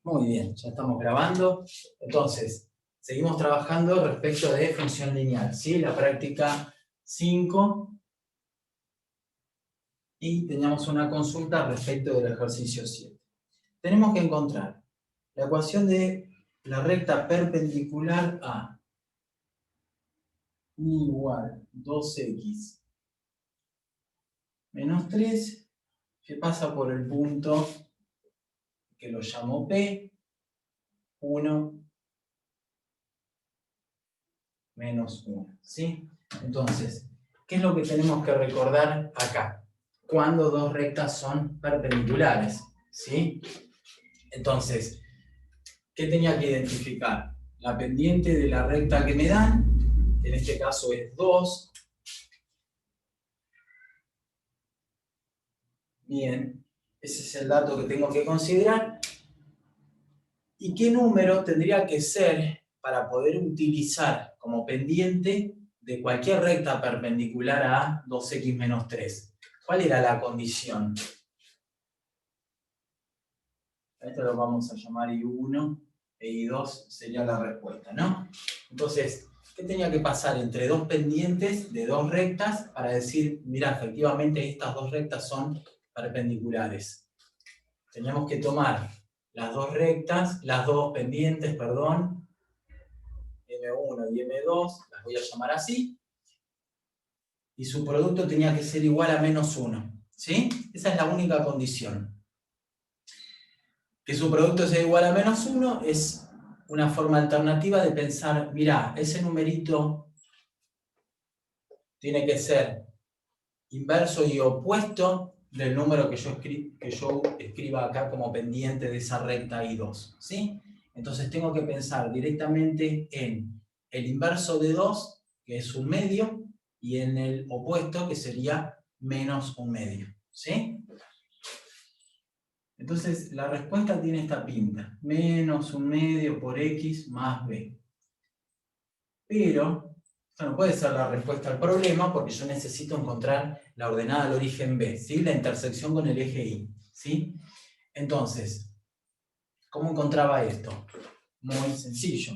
Muy bien, ya estamos grabando. Entonces, seguimos trabajando respecto de función lineal, ¿sí? La práctica 5. Y teníamos una consulta respecto del ejercicio 7. Tenemos que encontrar la ecuación de la recta perpendicular a y igual 2x menos 3, que pasa por el punto que lo llamo P, 1 menos 1, ¿sí? Entonces, ¿qué es lo que tenemos que recordar acá? Cuando dos rectas son perpendiculares, ¿sí? Entonces, ¿qué tenía que identificar? La pendiente de la recta que me dan, que en este caso es 2. Bien, ese es el dato que tengo que considerar. ¿Y qué número tendría que ser para poder utilizar como pendiente de cualquier recta perpendicular a 2x menos 3? ¿Cuál era la condición? Esto lo vamos a llamar I1 e I2 sería la respuesta, ¿no? Entonces, ¿qué tenía que pasar entre dos pendientes de dos rectas para decir, mira, efectivamente estas dos rectas son perpendiculares? Teníamos que tomar las dos rectas, las dos pendientes, perdón, M1 y M2, las voy a llamar así, y su producto tenía que ser igual a menos 1, ¿sí? Esa es la única condición. Que su producto sea igual a menos 1 es una forma alternativa de pensar, mira, ese numerito tiene que ser inverso y opuesto del número que yo escriba acá como pendiente de esa recta I2, ¿sí? Entonces tengo que pensar directamente en el inverso de 2, que es un medio, y en el opuesto, que sería menos un medio, ¿sí? Entonces, la respuesta tiene esta pinta, menos un medio por x más b. Pero, esto no puede ser la respuesta al problema porque yo necesito encontrar la ordenada del origen b, ¿sí? La intersección con el eje y, ¿sí? Entonces, ¿cómo encontraba esto? Muy sencillo,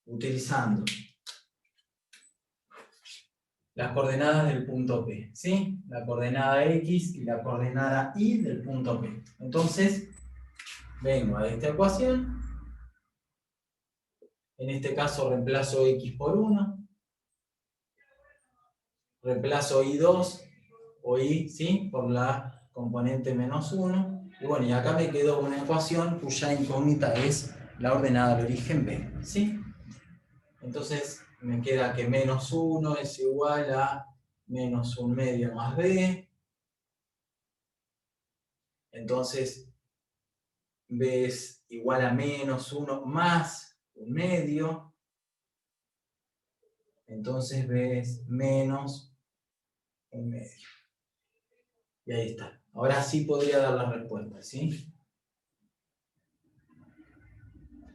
utilizando las coordenadas del punto P, ¿sí? La coordenada x y la coordenada y del punto P. Entonces, vengo a esta ecuación. En este caso reemplazo x por 1, reemplazo i2 o i, ¿sí? Por la componente menos 1. Y bueno, y acá me quedó una ecuación cuya incógnita es la ordenada del origen b, ¿sí? Entonces me queda que menos 1 es igual a menos un medio más b. Entonces b es igual a menos 1 más un medio. Entonces b es menos un medio. Y ahí está. Ahora sí podría dar la respuesta, ¿sí?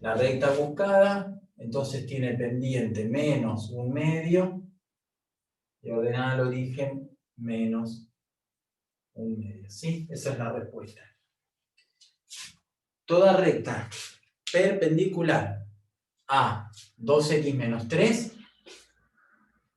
La recta buscada, entonces tiene pendiente menos un medio y ordenada al origen menos un medio, ¿sí? Esa es la respuesta. Toda recta perpendicular a 2x menos 3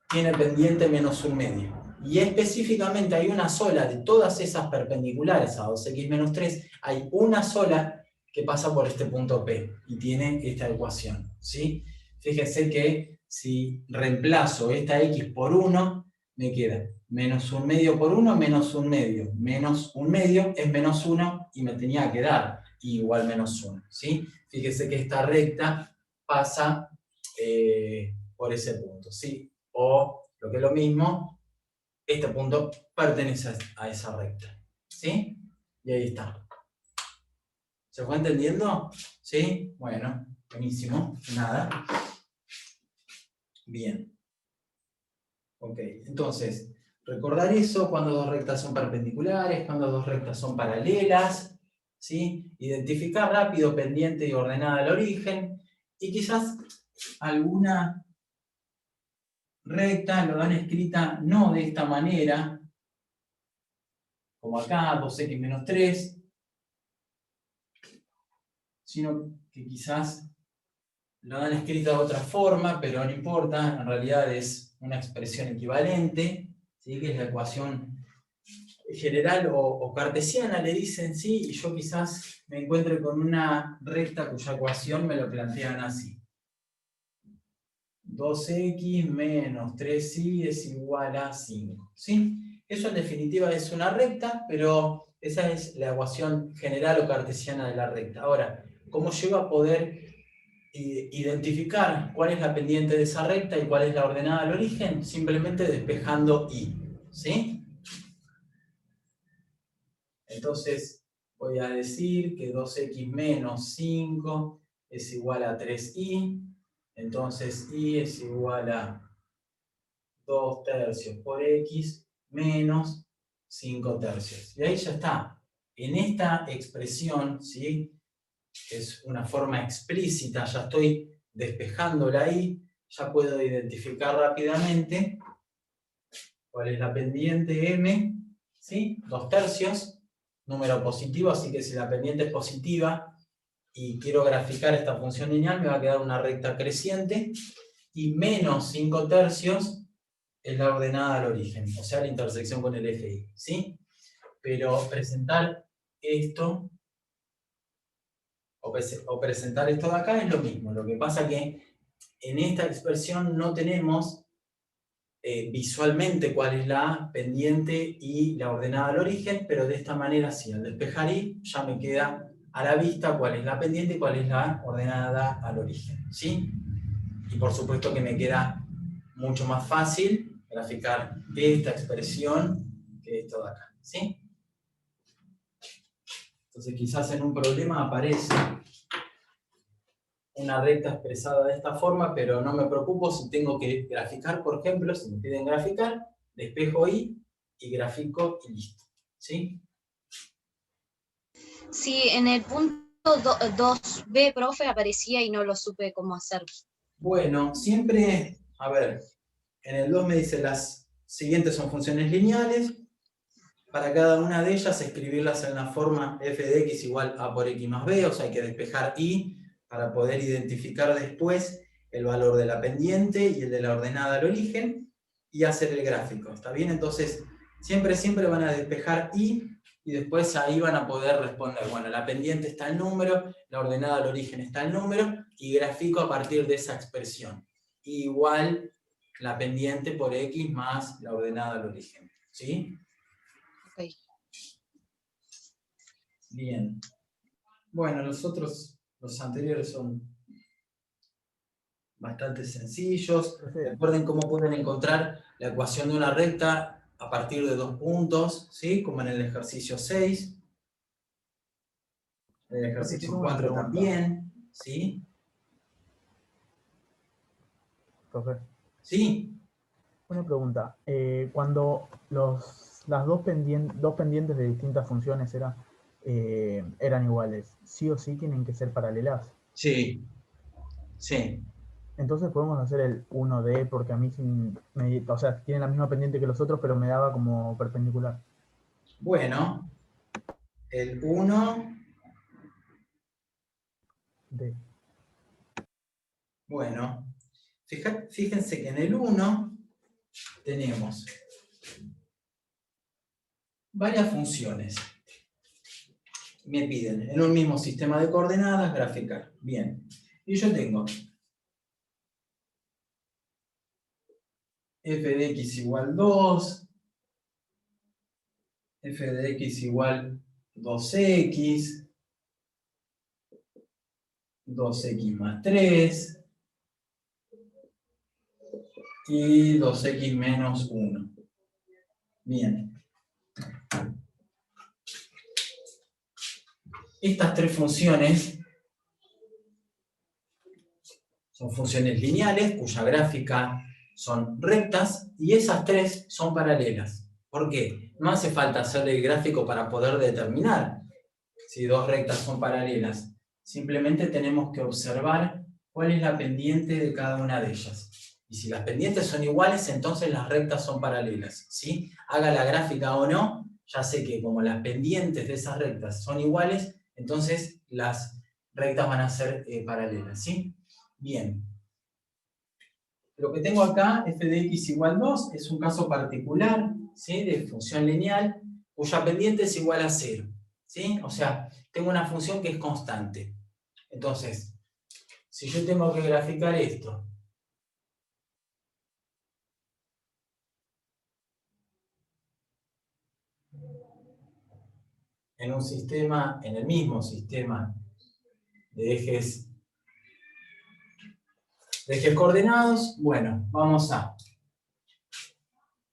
tiene pendiente menos un medio. Y específicamente hay una sola de todas esas perpendiculares a 2x menos 3, hay una sola que pasa por este punto P y tiene esta ecuación, ¿sí? Fíjense que si reemplazo esta x por 1, me queda menos un medio por 1, menos un medio. Menos un medio es menos 1 y me tenía que dar igual menos 1, ¿sí? Fíjense que esta recta pasa por ese punto, ¿sí? O, lo que es lo mismo, este punto pertenece a esa recta, ¿sí? Y ahí está. ¿Se fue entendiendo? ¿Sí? Bueno, buenísimo. Nada. Bien. Ok, entonces, recordar eso cuando dos rectas son perpendiculares, cuando dos rectas son paralelas, ¿sí? Identificar rápido pendiente y ordenada al origen, y quizás alguna recta lo dan escrita no de esta manera, como acá, 2x menos 3, sino que quizás lo han escrito de otra forma, pero no importa, en realidad es una expresión equivalente, ¿sí? Que es la ecuación general o cartesiana, le dicen, ¿sí? Y yo quizás me encuentre con una recta cuya ecuación me lo plantean así. 2x menos 3y es igual a 5, ¿sí? Eso en definitiva es una recta, pero esa es la ecuación general o cartesiana de la recta. Ahora, ¿cómo llego a poder identificar cuál es la pendiente de esa recta y cuál es la ordenada al origen? Simplemente despejando y, ¿sí? Entonces voy a decir que 2x menos 5 es igual a 3y. Entonces y es igual a 2 tercios por x menos 5 tercios. Y ahí ya está. En esta expresión, ¿sí? Es una forma explícita, ya estoy despejándola ahí, ya puedo identificar rápidamente cuál es la pendiente m, ¿sí? 2 tercios, número positivo, así que si la pendiente es positiva y quiero graficar esta función lineal, me va a quedar una recta creciente, y menos 5 tercios es la ordenada al origen, o sea, la intersección con el eje Y, ¿sí? Pero presentar esto, o presentar esto de acá es lo mismo. Lo que pasa que en esta expresión no tenemos visualmente cuál es la pendiente y la ordenada al origen, pero de esta manera sí, al despejar Y ya me queda a la vista cuál es la pendiente y cuál es la ordenada al origen, ¿sí? Y por supuesto que me queda mucho más fácil graficar esta expresión que esto de acá, ¿sí? Entonces quizás en un problema aparece una recta expresada de esta forma, pero no me preocupo si tengo que graficar, por ejemplo, si me piden graficar, despejo y grafico y listo, ¿sí? Sí, en el punto 2b, profe, aparecía y no lo supe cómo hacer. Bueno, siempre, a ver, en el 2 me dice las siguientes son funciones lineales. Para cada una de ellas, escribirlas en la forma f de x igual a por x más b, o sea, hay que despejar y para poder identificar después el valor de la pendiente y el de la ordenada al origen y hacer el gráfico, ¿está bien? Entonces, siempre van a despejar y después ahí van a poder responder, bueno, la pendiente está el número, la ordenada al origen está el número, y grafico a partir de esa expresión. Igual la pendiente por x más la ordenada al origen, ¿sí? Okay. Bien. Bueno, los anteriores son bastante sencillos. Recuerden cómo pueden encontrar la ecuación de una recta a partir de 2 puntos, ¿sí? Como en el ejercicio 6. En el ejercicio 4 también, ¿sí? Profe. ¿Sí? Una pregunta. Cuando las dos pendientes de distintas funciones eran iguales, ¿sí o sí tienen que ser paralelas? Sí. Sí. Entonces podemos hacer el 1D porque a mí o sea, tiene la misma pendiente que los otros, pero me daba como perpendicular. Bueno, el 1... D. Bueno, fíjense que en el 1 tenemos varias funciones. Me piden en un mismo sistema de coordenadas graficar. Bien. Y yo tengo f de x igual 2, f de x igual 2x, 2x más 3 y 2x menos 1. Bien. Estas tres funciones son funciones lineales cuya gráfica son rectas y esas tres son paralelas. ¿Por qué? No hace falta hacer el gráfico para poder determinar si dos rectas son paralelas. Simplemente tenemos que observar cuál es la pendiente de cada una de ellas. Y si las pendientes son iguales, entonces las rectas son paralelas, ¿sí? Haga la gráfica o no, ya sé que como las pendientes de esas rectas son iguales, entonces las rectas van a ser paralelas, ¿sí? Bien. Lo que tengo acá, f de x igual 2, es un caso particular, ¿sí? De función lineal, cuya pendiente es igual a 0, ¿sí? O sea, tengo una función que es constante. Entonces, si yo tengo que graficar esto, en un sistema, en el mismo sistema de ejes coordenados, bueno, vamos a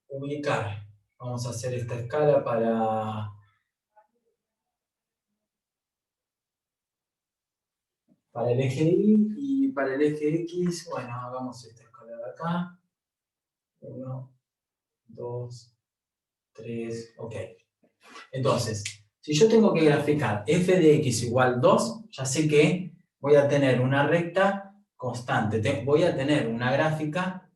ubicar, vamos a hacer esta escala para el eje Y y para el eje X, bueno, hagamos esta escala de acá. 1, 2, 3, ok. Entonces, si yo tengo que graficar f de x igual 2, ya sé que voy a tener una recta constante. Voy a tener una gráfica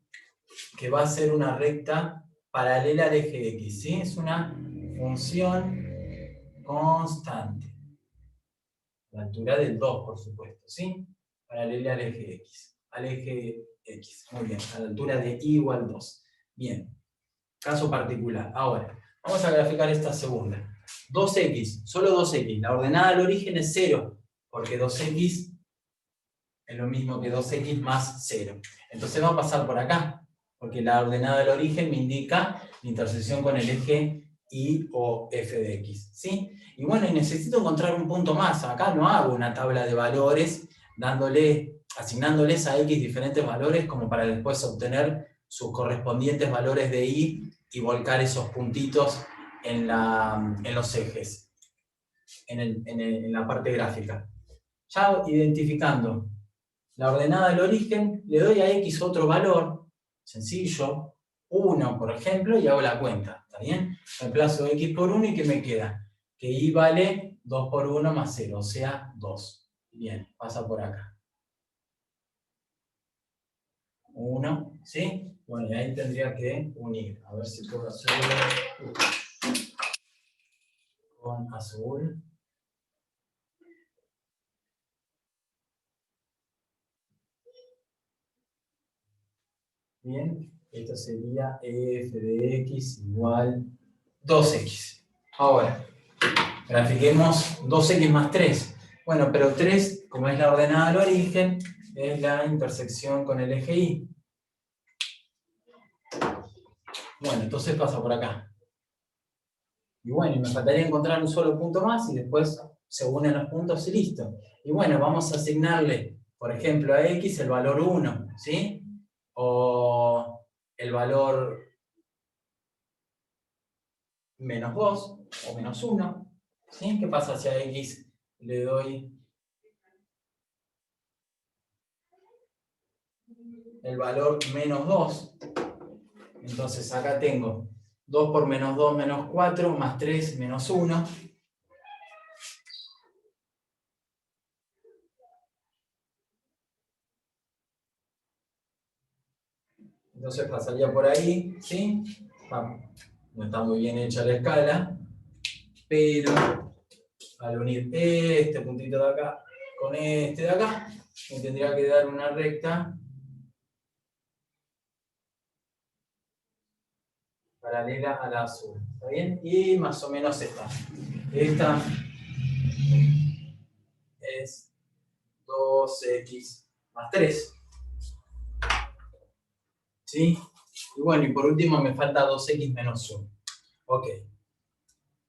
que va a ser una recta paralela al eje x, ¿sí? Es una función constante. La altura del 2, por supuesto, ¿sí? Paralela al eje x. Al eje x, muy bien, a la altura de y igual 2. Bien, caso particular. Ahora, vamos a graficar esta segunda. 2x, solo 2x. La ordenada al origen es 0, porque 2x es lo mismo que 2x más 0. Entonces va a pasar por acá, porque la ordenada del origen me indica la intersección con el eje y o f de x, ¿sí? Y bueno, y necesito encontrar un punto más. Acá no hago una tabla de valores asignándoles a x diferentes valores como para después obtener sus correspondientes valores de y volcar esos puntitos en los ejes, en la parte gráfica. Ya identificando la ordenada del origen, le doy a x otro valor, sencillo, 1 por ejemplo, y hago la cuenta, ¿está bien? Reemplazo x por 1 y ¿qué me queda? Que y vale 2 por 1 más 0, o sea, 2. Bien, pasa por acá. 1, ¿sí? Bueno, y ahí tendría que unir. A ver si puedo hacerlo con azul. Bien, esto sería f de x igual 2x. Ahora, grafiquemos 2x más 3. Bueno, pero 3, como es la ordenada al origen, es la intersección con el eje Y. Bueno, entonces pasa por acá. Y bueno, y me faltaría encontrar un solo punto más y después se unen los puntos y listo. Y bueno, vamos a asignarle, por ejemplo, a x el valor 1, ¿sí? O el valor menos 2 o menos 1, ¿sí? ¿Qué pasa si a x le doy el valor menos 2? Entonces acá tengo 2 por menos 2 menos 4, más 3 menos 1. Entonces pasaría por ahí, ¿sí? No está muy bien hecha la escala, pero al unir este puntito de acá con este de acá, me tendría que dar una recta paralela a la azul, ¿está bien? Y más o menos esta. Esta es 2x más 3. ¿Sí? Y bueno, y por último me falta 2x menos 1. Ok.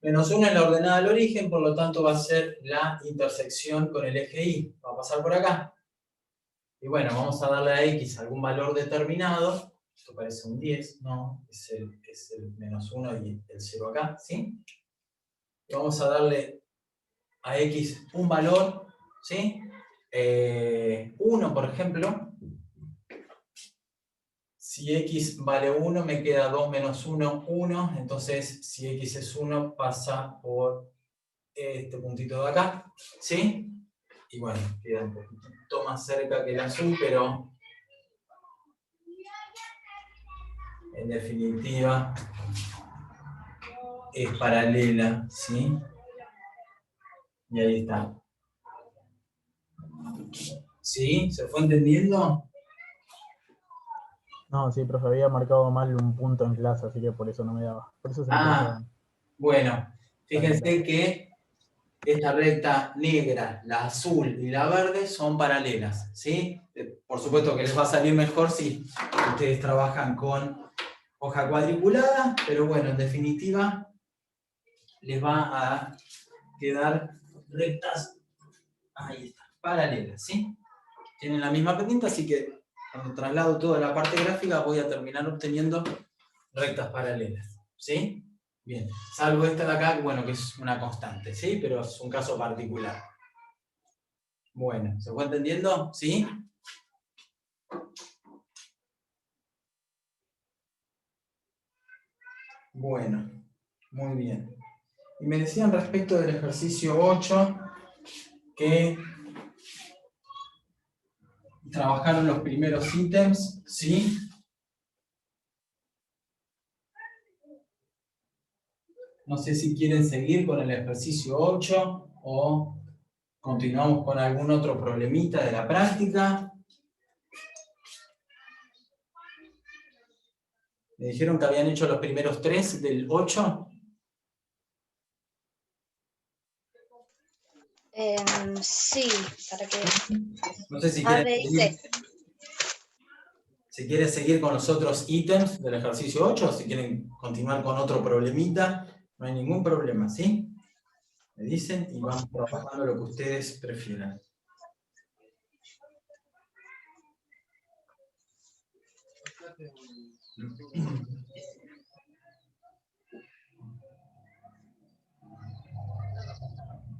Menos 1 es la ordenada del origen, por lo tanto va a ser la intersección con el eje Y. Va a pasar por acá. Y bueno, vamos a darle a x algún valor determinado. Esto parece un 10, no, es el menos 1 y el 0 acá, ¿sí? Y vamos a darle a x un valor, ¿sí? 1, por ejemplo. Si x vale 1, me queda 2 menos 1, 1. Entonces, si x es 1, pasa por este puntito de acá, ¿sí? Y bueno, queda un poquito más cerca que el azul, pero en definitiva es paralela, ¿sí? Y ahí está. ¿Sí? ¿Se fue entendiendo? No, sí, profe, había marcado mal un punto en clase, así que por eso no me daba. Por eso se me cruzaban. Bueno, Está bien, fíjense gracias. que esta recta negra, la azul y la verde son paralelas, ¿sí? Por supuesto que les va a salir mejor si ustedes trabajan con hoja cuadriculada, pero bueno, en definitiva les va a quedar rectas, ahí está, paralelas, ¿sí? Tienen la misma pendiente, así que cuando traslado toda la parte gráfica voy a terminar obteniendo rectas paralelas, ¿sí? Bien, salvo esta de acá, bueno, que es una constante, ¿sí? Pero es un caso particular. Bueno, ¿se fue entendiendo? ¿Sí? Bueno, muy bien. Y me decían respecto del ejercicio 8 que trabajaron los primeros ítems, ¿sí? No sé si quieren seguir con el ejercicio 8 o continuamos con algún otro problemita de la práctica. Me dijeron que habían hecho los primeros 3 del 8. Sí, para que No sé si A, quieren B y seguir, C. si quieren seguir con los otros ítems del ejercicio 8 o si quieren continuar con otro problemita, no hay ningún problema, ¿sí? Me dicen y vamos trabajando lo que ustedes prefieran.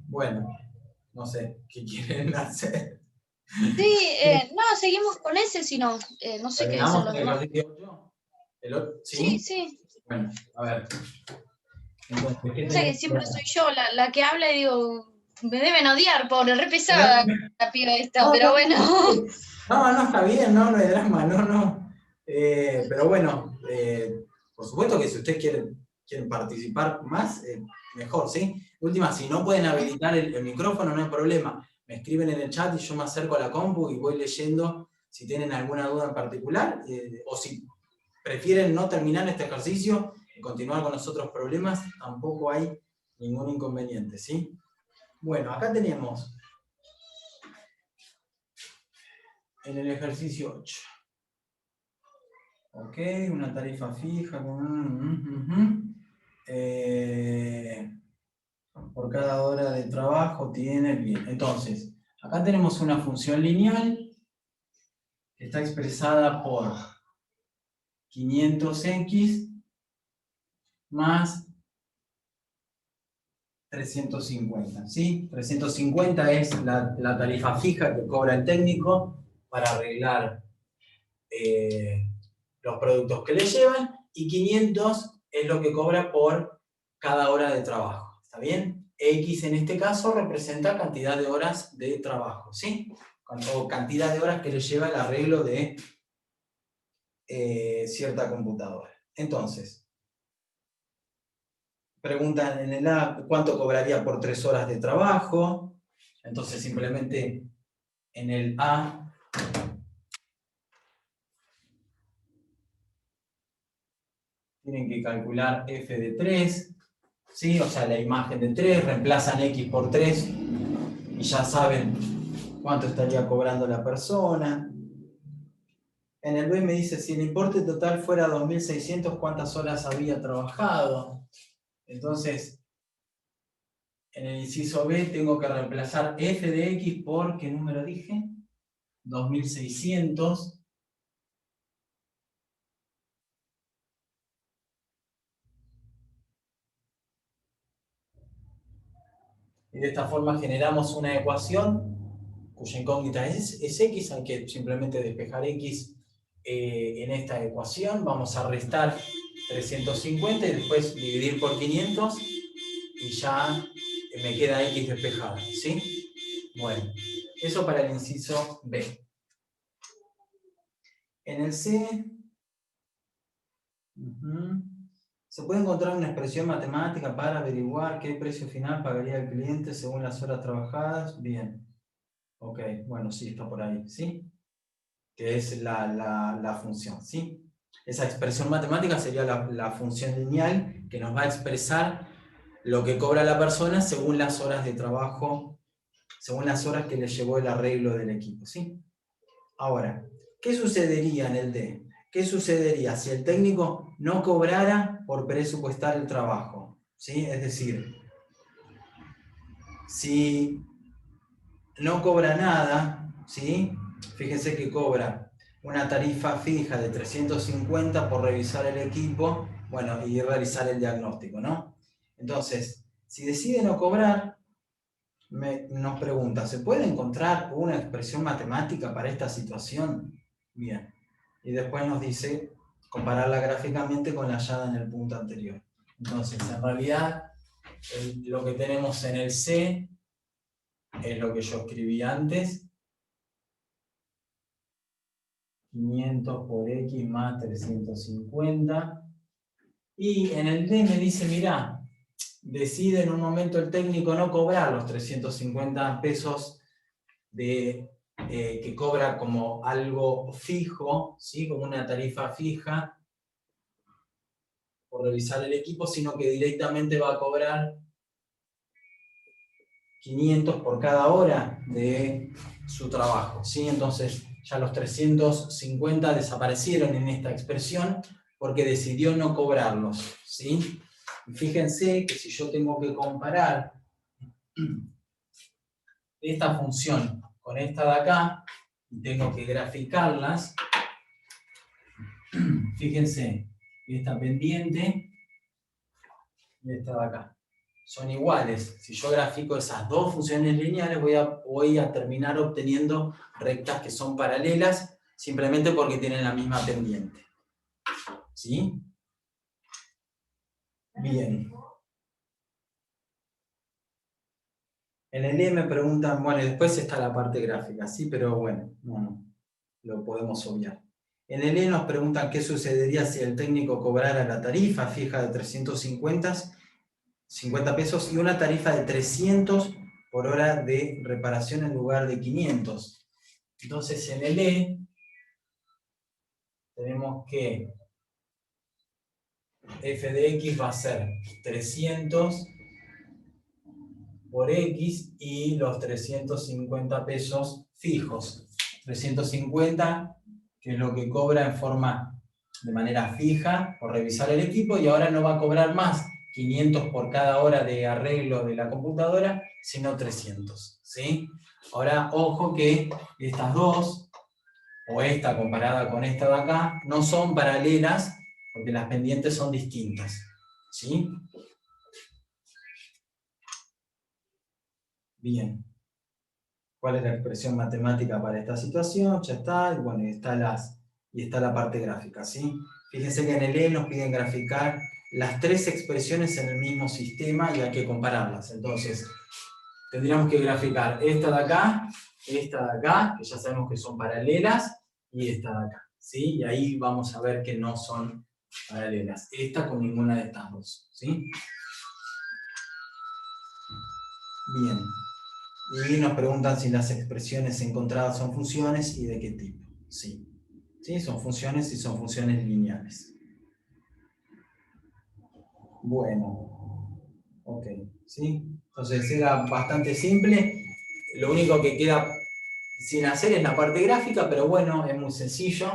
Bueno, no sé, ¿qué quieren hacer? Sí, no, seguimos con ese, si no, no sé qué dicen ¿Terminamos los con el demás. ejercicio 8? Sí, ¿Sí? sí. Bueno, a ver. Entonces, ¿qué O sea que tenemos por siempre acá? soy yo la que habla y digo, me deben odiar, pobre, re pesada la piba esta, No, pero no, bueno. no, está bien, no hay drama, no. Pero bueno, por supuesto que si ustedes quieren participar más, mejor, ¿sí? Última, si no pueden habilitar el micrófono, no hay problema. Me escriben en el chat y yo me acerco a la compu y voy leyendo si tienen alguna duda en particular, o si prefieren no terminar este ejercicio y continuar con los otros problemas, tampoco hay ningún inconveniente, ¿sí? Bueno, acá tenemos en el ejercicio 8. Ok, una tarifa fija por cada hora de trabajo tiene bien. Entonces, acá tenemos una función lineal que está expresada por 500x más 350, ¿sí? 350 es la tarifa fija que cobra el técnico para arreglar los productos que le llevan y 500 es lo que cobra por cada hora de trabajo, ¿está bien? X en este caso representa cantidad de horas de trabajo, ¿sí? O cantidad de horas que le lleva el arreglo de cierta computadora. Entonces, preguntan en el A cuánto cobraría por 3 horas de trabajo. Entonces simplemente en el A tienen que calcular f de 3, ¿sí? O sea, la imagen de 3, reemplazan x por 3 y ya saben cuánto estaría cobrando la persona. En el B me dice, si el importe total fuera 2.600, ¿cuántas horas había trabajado? Entonces, en el inciso B tengo que reemplazar f de x por, ¿qué número dije? 2.600. Y de esta forma generamos una ecuación cuya incógnita es x, hay que simplemente despejar x en esta ecuación. Vamos a restar 350 y después dividir por 500 y ya me queda x despejada, ¿sí? Bueno, eso para el inciso B. En el C, se puede encontrar una expresión matemática para averiguar qué precio final pagaría el cliente según las horas trabajadas. Bien. Ok, bueno, sí, está por ahí, ¿sí? Que es la función, ¿sí? Esa expresión matemática sería la función lineal que nos va a expresar lo que cobra la persona según las horas de trabajo, según las horas que le llevó el arreglo del equipo, ¿sí? Ahora, ¿qué sucedería en el D? ¿Qué sucedería si el técnico no cobrara por presupuestar el trabajo? ¿Sí? Es decir, si no cobra nada, ¿sí? Fíjense que cobra una tarifa fija de 350 por revisar el equipo, bueno, y realizar el diagnóstico, ¿no? Entonces, si decide no cobrar, nos pregunta, ¿se puede encontrar una expresión matemática para esta situación? Bien. Y después nos dice compararla gráficamente con la hallada en el punto anterior. Entonces, en realidad, lo que tenemos en el C es lo que yo escribí antes. 500 por X más 350. Y en el D me dice, mirá, decide en un momento el técnico no cobrar los 350 pesos que cobra como algo fijo, ¿sí? Como una tarifa fija por revisar el equipo, sino que directamente va a cobrar 500 por cada hora de su trabajo, ¿sí? Entonces ya los 350 desaparecieron en esta expresión porque decidió no cobrarlos, ¿sí? Fíjense que si yo tengo que comparar esta función con esta de acá, y tengo que graficarlas, fíjense, esta pendiente y esta de acá son iguales. Si yo grafico esas dos funciones lineales, voy a terminar obteniendo rectas que son paralelas, simplemente porque tienen la misma pendiente. ¿Sí? Bien. En el E me preguntan, bueno, y después está la parte gráfica, ¿sí? Pero bueno, no, lo podemos obviar. En el E nos preguntan qué sucedería si el técnico cobrara la tarifa fija de 350 pesos y una tarifa de 300 por hora de reparación en lugar de 500. Entonces en el E tenemos que f de x va a ser 300 por x y los 350 pesos fijos. 350, que es lo que cobra en forma de manera fija por revisar el equipo, y ahora no va a cobrar más 500 por cada hora de arreglo de la computadora, sino 300. ¿Sí? Ahora, ojo que estas dos, o esta comparada con esta de acá, no son paralelas porque las pendientes son distintas. ¿Sí? Bien. ¿Cuál es la expresión matemática para esta situación? Ya está, y bueno, y está la parte gráfica, ¿sí? Fíjense que en el E nos piden graficar las tres expresiones en el mismo sistema y hay que compararlas. Entonces, tendríamos que graficar esta de acá, que ya sabemos que son paralelas, y esta de acá, ¿sí? Y ahí vamos a ver que no son paralelas. Esta con ninguna de estas dos, ¿sí? Bien. Y nos preguntan si las expresiones encontradas son funciones y de qué tipo. Sí. ¿Sí? Son funciones y son funciones lineales. Bueno. Ok. ¿Sí? Entonces era bastante simple. Lo único que queda sin hacer es la parte gráfica, pero bueno, es muy sencillo.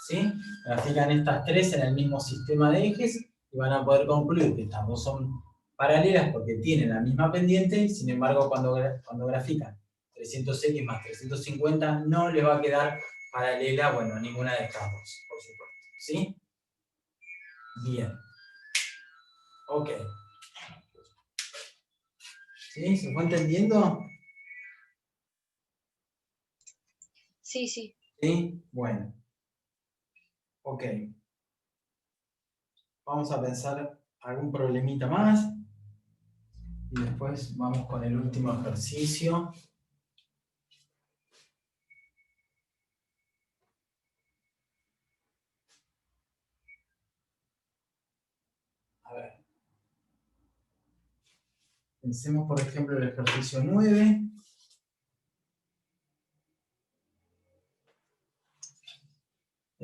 ¿Sí? Grafican estas tres en el mismo sistema de ejes y van a poder concluir que estas dos son paralelas porque tienen la misma pendiente, sin embargo, cuando grafican 300x más 350 no les va a quedar paralela, bueno, ninguna de estas dos, por supuesto. ¿Sí? Bien. Ok. ¿Sí? ¿Se fue entendiendo? Sí, sí. ¿Sí? Bueno. Ok. Vamos a pensar algún problemita más y después vamos con el último ejercicio. A ver. Pensemos, por ejemplo, el ejercicio 9.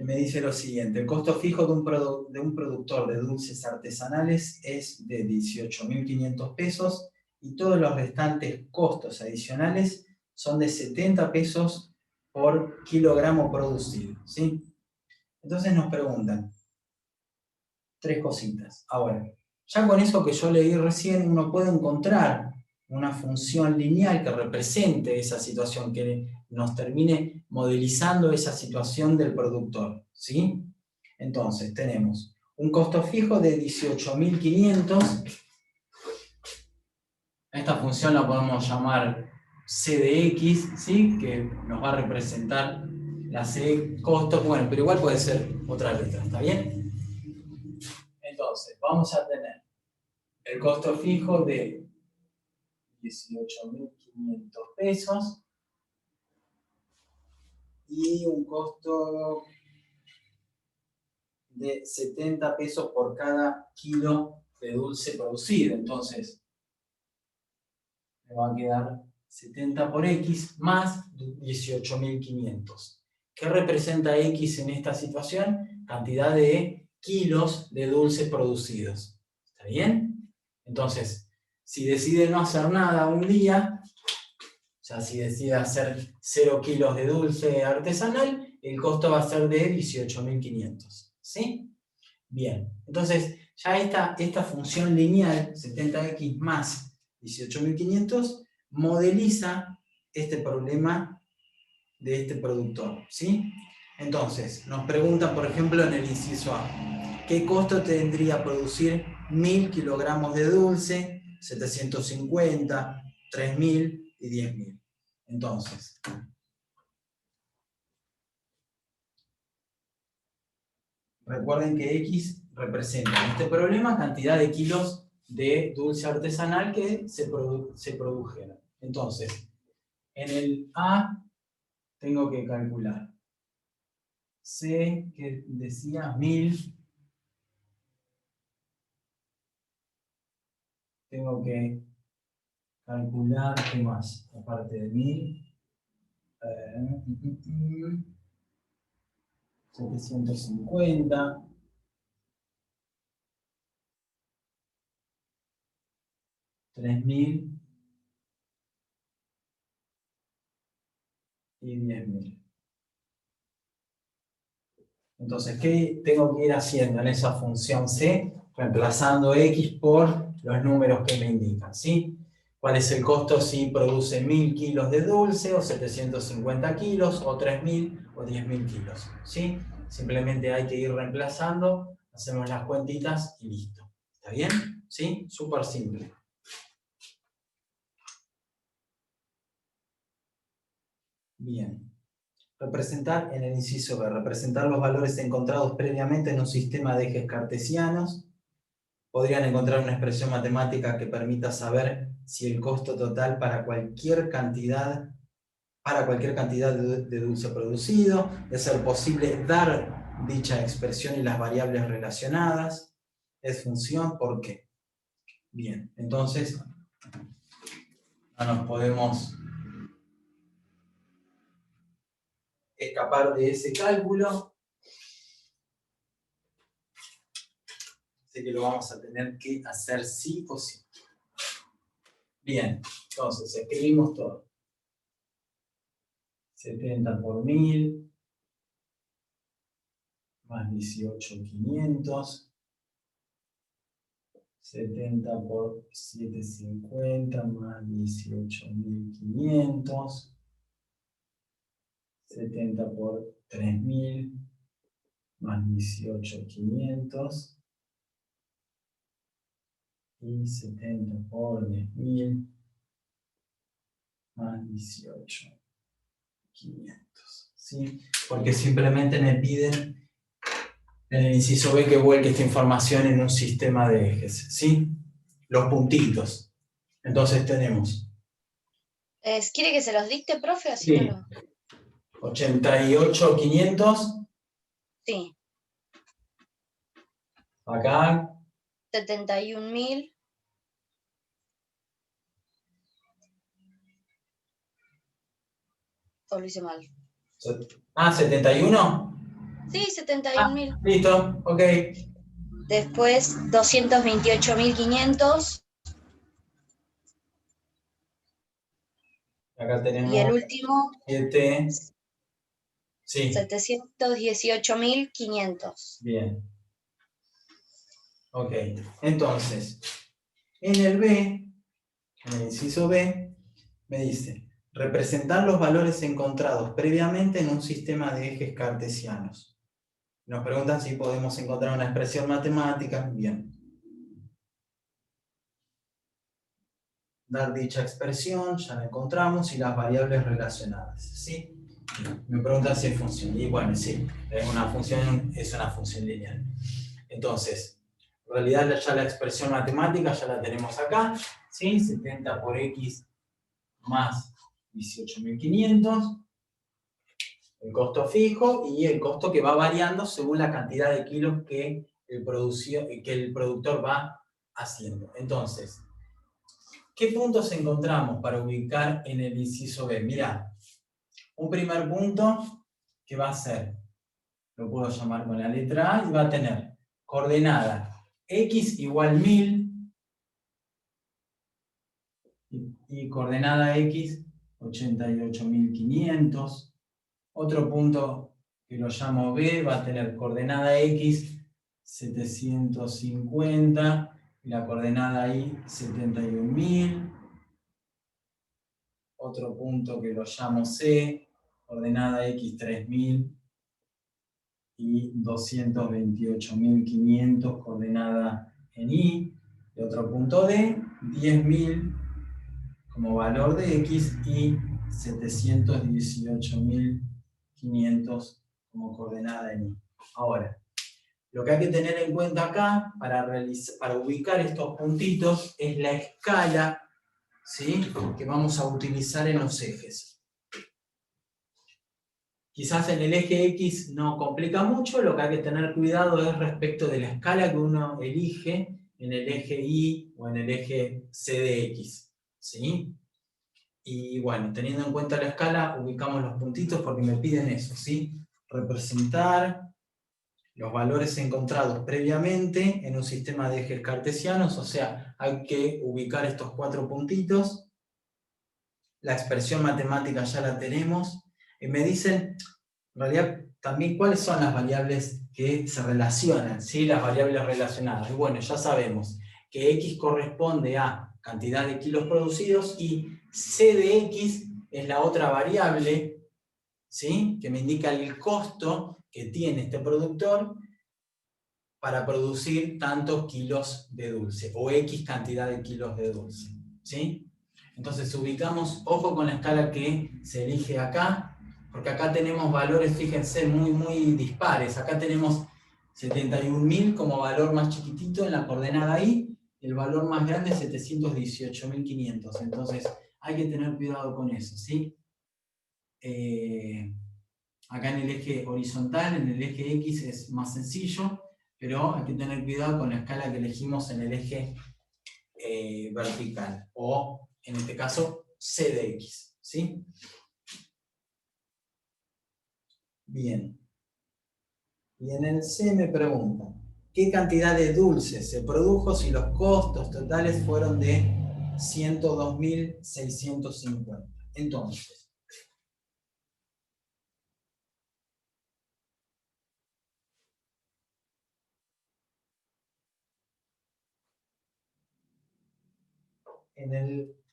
me dice lo siguiente: el costo fijo de un productor de dulces artesanales es de 18.500 pesos y todos los restantes costos adicionales son de 70 pesos por kilogramo producido, ¿sí? Entonces nos preguntan tres cositas. Ahora, ya con eso que yo leí recién, uno puede encontrar una función lineal que represente esa situación, que nos termine modelizando esa situación del productor, ¿sí? Entonces, tenemos un costo fijo de 18.500. Esta función la podemos llamar C de X, ¿sí? Que nos va a representar la C costo, bueno, pero igual puede ser otra letra, ¿está bien? Entonces, vamos a tener el costo fijo de 18.500 pesos y un costo de 70 pesos por cada kilo de dulce producido. Entonces, me va a quedar 70 por X más 18.500. ¿Qué representa X en esta situación? Cantidad de kilos de dulces producidos. ¿Está bien? Entonces, si decide no hacer nada un día, o sea, si decide hacer 0 kilos de dulce artesanal, el costo va a ser de 18.500. ¿Sí? Bien, entonces ya esta función lineal, 70x más 18.500, modeliza este problema de este productor, ¿sí? Entonces, nos pregunta, por ejemplo, en el inciso A, ¿qué costo tendría producir 1.000 kilogramos de dulce, 750, 3.000 y 10.000? Entonces, recuerden que X representa en este problema cantidad de kilos de dulce artesanal que se produjeron. Entonces, en el A tengo que calcular C, que decía 1.000. Tengo que calcular, ¿qué más? Aparte de 1.000. 750. 3.000 y 10.000. Entonces, ¿qué tengo que ir haciendo en esa función C? Reemplazando X por los números que me indican, ¿sí? ¿Cuál es el costo si produce 1.000 kilos de dulce, o 750 kilos, o 3.000, o 10.000 kilos? ¿Sí? Simplemente hay que ir reemplazando, hacemos las cuentitas y listo. ¿Está bien? ¿Sí? Súper simple. Bien. Representar en el inciso B, representar los valores encontrados previamente en un sistema de ejes cartesianos. Podrían encontrar una expresión matemática que permita saber si el costo total para cualquier cantidad de dulce producido. De ser posible, dar dicha expresión y las variables relacionadas. Es función, ¿por qué? Bien, entonces no nos podemos escapar de ese cálculo. Así que lo vamos a tener que hacer sí o sí. Bien, entonces escribimos todo. 70 por 1.000 más 18.500. 70 por 750 más 18.500. 70 por 3.000 más 18.500. Y 70 por 10.000 más 18.500. ¿Sí? Porque simplemente me piden en el inciso B que vuelque esta información en un sistema de ejes. ¿Sí? Los puntitos. Entonces tenemos. ¿Quiere que se los dicte, profe? Así no Sí. lo... 88.500. Sí. Acá. 71.000. O lo hice mal. Ah, 71. Sí, 71.000. Listo, ok. Después 228.500. Acá Y tenemos el último, 7. Sí, 718.500. bien. Ok, entonces, en el B, en el inciso B, me dice, representar los valores encontrados previamente en un sistema de ejes cartesianos. Nos preguntan si podemos encontrar una expresión matemática. Bien. Dar dicha expresión, ya la encontramos, y las variables relacionadas. ¿Sí? Me preguntan si es función. Y bueno, sí, es una función lineal. Entonces, en realidad ya la expresión matemática ya la tenemos acá. ¿Sí? 70 por x más 18.500. El costo fijo y el costo que va variando según la cantidad de kilos que el productor va haciendo. Entonces, ¿qué puntos encontramos para ubicar en el inciso B? Mirá, un primer punto que va a ser, lo puedo llamar con la letra A, y va a tener coordenada x igual 1000 y coordenada x 88.500. Otro punto que lo llamo B va a tener coordenada x 750 y la coordenada y 71.000. Otro punto que lo llamo C, coordenada x 3.000 y 228.500 coordenada en Y. Y otro punto D, 10.000 como valor de x y 718.500 como coordenada en Y. Ahora, lo que hay que tener en cuenta acá para ubicar estos puntitos es la escala, ¿sí?, que vamos a utilizar en los ejes. Quizás en el eje X no complica mucho, lo que hay que tener cuidado es respecto de la escala que uno elige en el eje Y o en el eje C de X, ¿sí? Y bueno, teniendo en cuenta la escala, ubicamos los puntitos porque me piden eso, ¿sí? Representar los valores encontrados previamente en un sistema de ejes cartesianos, o sea, hay que ubicar estos 4 puntitos. La expresión matemática ya la tenemos. Y me dicen, en realidad, también cuáles son las variables que se relacionan, ¿sí? Las variables relacionadas. Y bueno, ya sabemos que X corresponde a cantidad de kilos producidos y C de X es la otra variable, ¿sí?, que me indica el costo que tiene este productor para producir tantos kilos de dulce, o X cantidad de kilos de dulce, ¿sí? Entonces ubicamos, ojo con la escala que se elige acá, porque acá tenemos valores, fíjense, muy dispares. Acá tenemos 71.000 como valor más chiquitito en la coordenada Y, y el valor más grande es 718.500. Entonces hay que tener cuidado con eso, ¿sí? Acá en el eje horizontal, en el eje X es más sencillo, pero hay que tener cuidado con la escala que elegimos en el eje vertical, o en este caso C de X, ¿sí? Bien. Y en el C me preguntan, ¿qué cantidad de dulces se produjo si los costos totales fueron de 102.650? Entonces,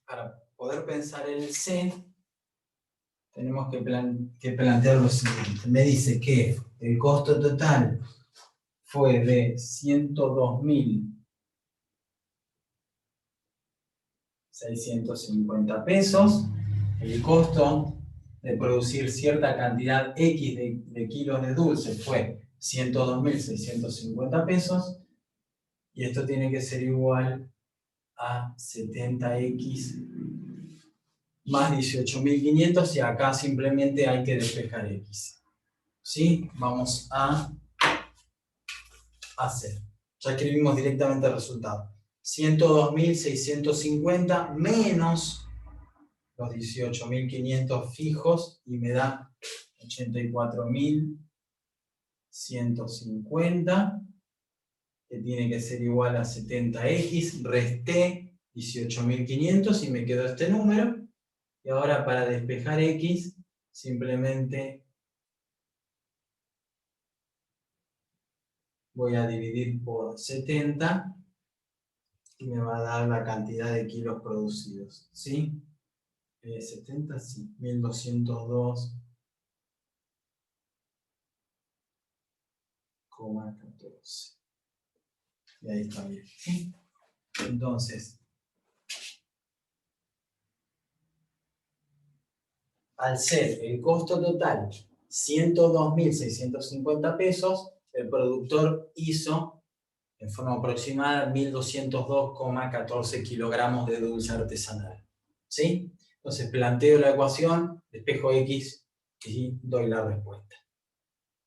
para poder pensar en el C, tenemos que plantear lo siguiente. Me dice que el costo total fue de 102.650 pesos. El costo de producir cierta cantidad X de kilos de dulce fue 102.650 pesos. Y esto tiene que ser igual a 70X más 18.500, y acá simplemente hay que despejar X. ¿Sí? Vamos a hacer. Ya escribimos directamente el resultado. 102.650 menos los 18.500 fijos y me da 84.600. 150, que tiene que ser igual a 70x, resté 18.500 y me quedó este número. Y ahora para despejar x, simplemente voy a dividir por 70 y me va a dar la cantidad de kilos producidos, ¿sí? 70, sí, 1202,14. Y ahí está bien, ¿sí? Entonces, al ser el costo total 102.650 pesos, el productor hizo en forma aproximada 1.202,14 kilogramos de dulce artesanal. ¿Sí? Entonces planteo la ecuación, despejo x y doy la respuesta.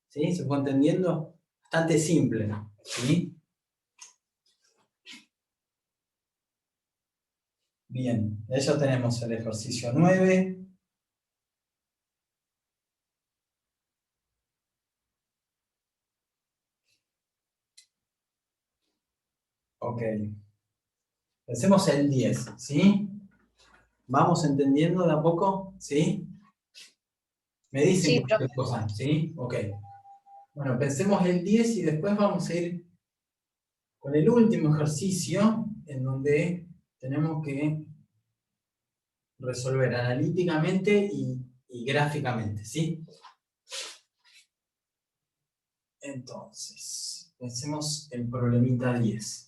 ¿Sí? ¿Se fue entendiendo? Bastante simple, ¿no? ¿Sí? Bien, ya tenemos el ejercicio 9. Ok. Hacemos el 10, ¿sí? ¿Vamos entendiendo de a poco? ¿Sí? Me dicen Sí, cualquier profe. cosa, ¿sí? Ok. Bueno, pensemos el 10 y después vamos a ir con el último ejercicio, en donde tenemos que resolver analíticamente y gráficamente, ¿sí? Entonces, pensemos el problemita 10.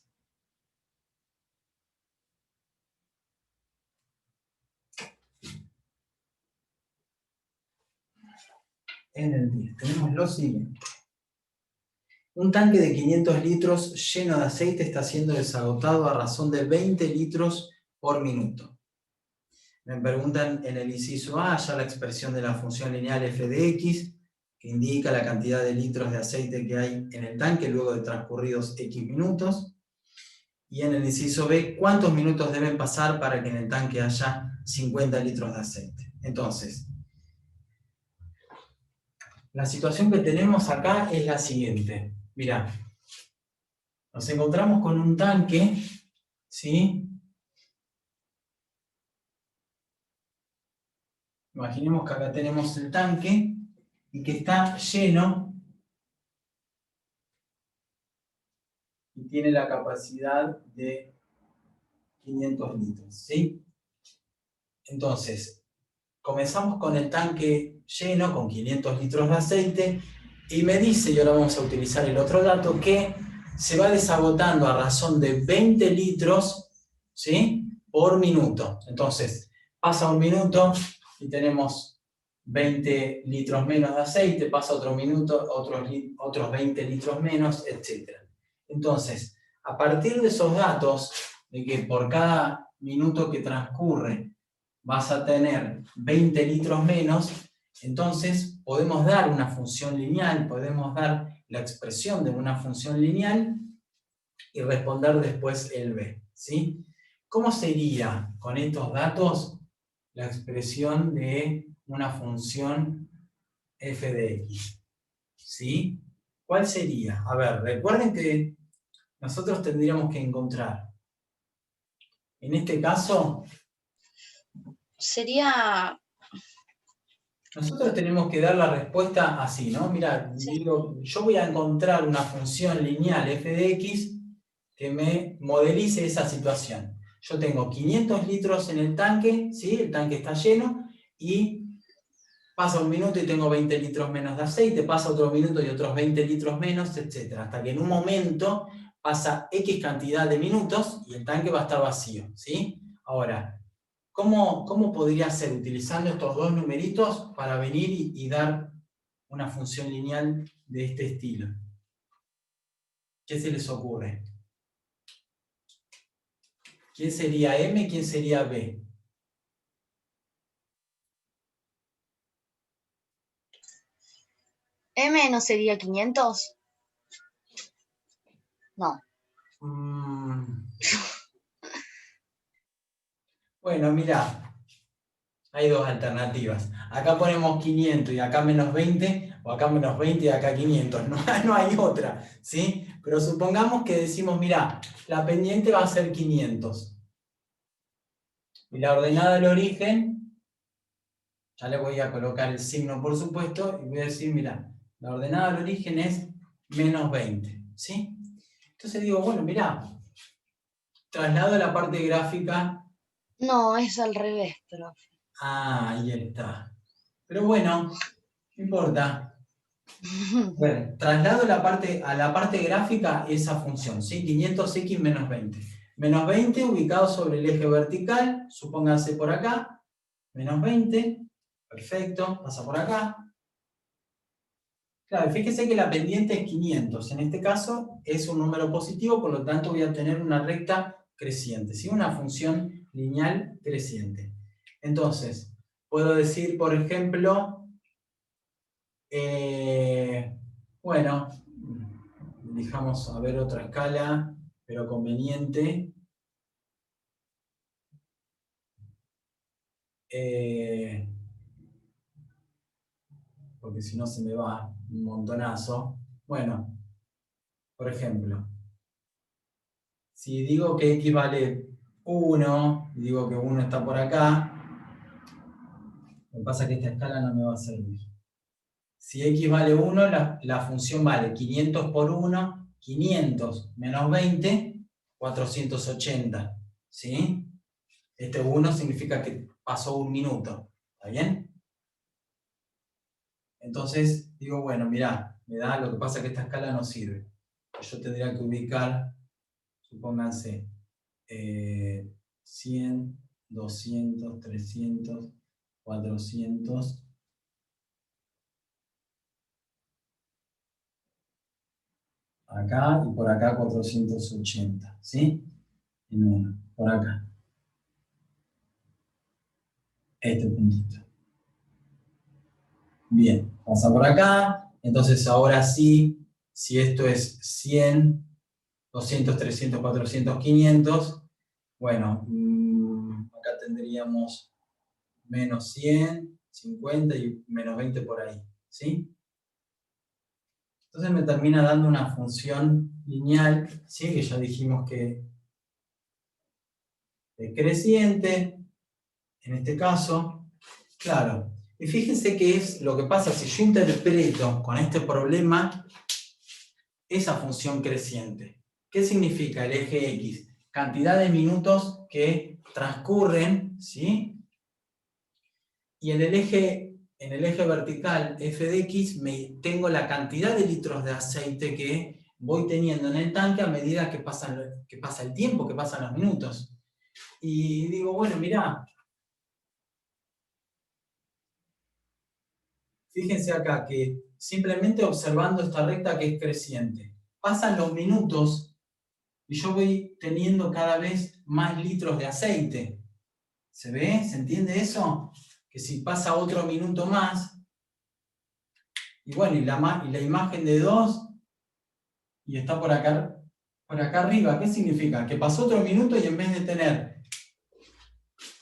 En el 10 tenemos lo siguiente. Un tanque de 500 litros lleno de aceite está siendo desagotado a razón de 20 litros por minuto. Me preguntan en el inciso A, ya la expresión de la función lineal f de x, que indica la cantidad de litros de aceite que hay en el tanque luego de transcurridos x minutos. Y en el inciso B, ¿cuántos minutos deben pasar para que en el tanque haya 50 litros de aceite? Entonces, la situación que tenemos acá es la siguiente. Mirá, nos encontramos con un tanque, ¿sí? Imaginemos que acá tenemos el tanque y que está lleno y tiene la capacidad de 500 litros, ¿sí? Entonces, comenzamos con el tanque lleno, con 500 litros de aceite, y me dice, y ahora vamos a utilizar el otro dato, que se va desagotando a razón de 20 litros, ¿sí? Por minuto. Entonces, pasa un minuto y tenemos 20 litros menos de aceite, pasa otro minuto, otros 20 litros menos, etc. Entonces, a partir de esos datos, de que por cada minuto que transcurre vas a tener 20 litros menos, entonces podemos dar una función lineal, podemos dar la expresión de una función lineal y responder después el B, ¿sí? ¿Cómo sería con estos datos la expresión de una función f de x? ¿Sí? ¿Cuál sería? A ver, recuerden que nosotros tendríamos que encontrar, en este caso, Sería, nosotros tenemos que dar la respuesta así, ¿no? Mira, sí, digo, yo voy a encontrar una función lineal f de x que me modelice esa situación. Yo tengo 500 litros en el tanque, ¿sí? El tanque está lleno, y pasa un minuto y tengo 20 litros menos de aceite, pasa otro minuto y otros 20 litros menos, etc. Hasta que en un momento pasa X cantidad de minutos y el tanque va a estar vacío, ¿sí? Ahora, ¿cómo podría ser utilizando estos dos numeritos para venir y dar una función lineal de este estilo? ¿Qué se les ocurre? ¿Quién sería M? ¿Quién sería B? M no sería 500. No. Bueno, mirá. Hay dos alternativas. Acá ponemos 500 y acá menos 20, o acá menos 20 y acá 500. No hay otra, ¿sí? Pero supongamos que decimos, mira, la pendiente va a ser 500. Y la ordenada del origen, ya le voy a colocar el signo por supuesto, y voy a decir, mira, la ordenada del origen es menos 20, ¿sí? Entonces digo, bueno, mira, traslado a la parte gráfica. No, es al revés, profe. Ah, ahí está. Pero bueno, no importa. Bueno, traslado a la parte gráfica esa función, ¿sí? 500x menos 20. Menos 20 ubicado sobre el eje vertical, supónganse por acá. Menos 20, perfecto, pasa por acá. Claro, fíjese que la pendiente es 500. En este caso es un número positivo, por lo tanto voy a tener una recta creciente, ¿sí? Una función lineal creciente. Entonces, puedo decir, por ejemplo, bueno, dejamos a ver otra escala, pero conveniente. Porque si no se me va un montonazo. Bueno, por ejemplo, si digo que x vale 1, y digo que 1 está por acá, lo que pasa es que esta escala no me va a servir. Si x vale 1, la función vale 500 por 1, 500 menos 20, 480. ¿Sí? Este 1 significa que pasó un minuto. ¿Está bien? Entonces digo, bueno, mirá, lo que pasa es que esta escala no sirve. Yo tendría que ubicar, supónganse, 100, 200, 300, 400. Acá y por acá 480, ¿sí? En uno, por acá. Este puntito. Bien, pasa por acá. Entonces ahora sí, si esto es 100, 200, 300, 400, 500, bueno, acá tendríamos menos 100, 50 y menos 20 por ahí, ¿sí? Entonces me termina dando una función lineal, ¿sí? Que ya dijimos que es creciente, en este caso, claro. Y fíjense qué es lo que pasa si yo interpreto con este problema esa función creciente. ¿Qué significa el eje X? Cantidad de minutos que transcurren, ¿sí? Y en el eje vertical f de x tengo la cantidad de litros de aceite que voy teniendo en el tanque a medida que pasa el tiempo, que pasan los minutos. Y digo, bueno, mirá, fíjense acá que simplemente observando esta recta que es creciente, pasan los minutos y yo voy teniendo cada vez más litros de aceite. ¿Se ve? ¿Se entiende eso? Que si pasa otro minuto más, y bueno, y la imagen de 2, y está por acá arriba, ¿qué significa? Que pasó otro minuto y en vez de tener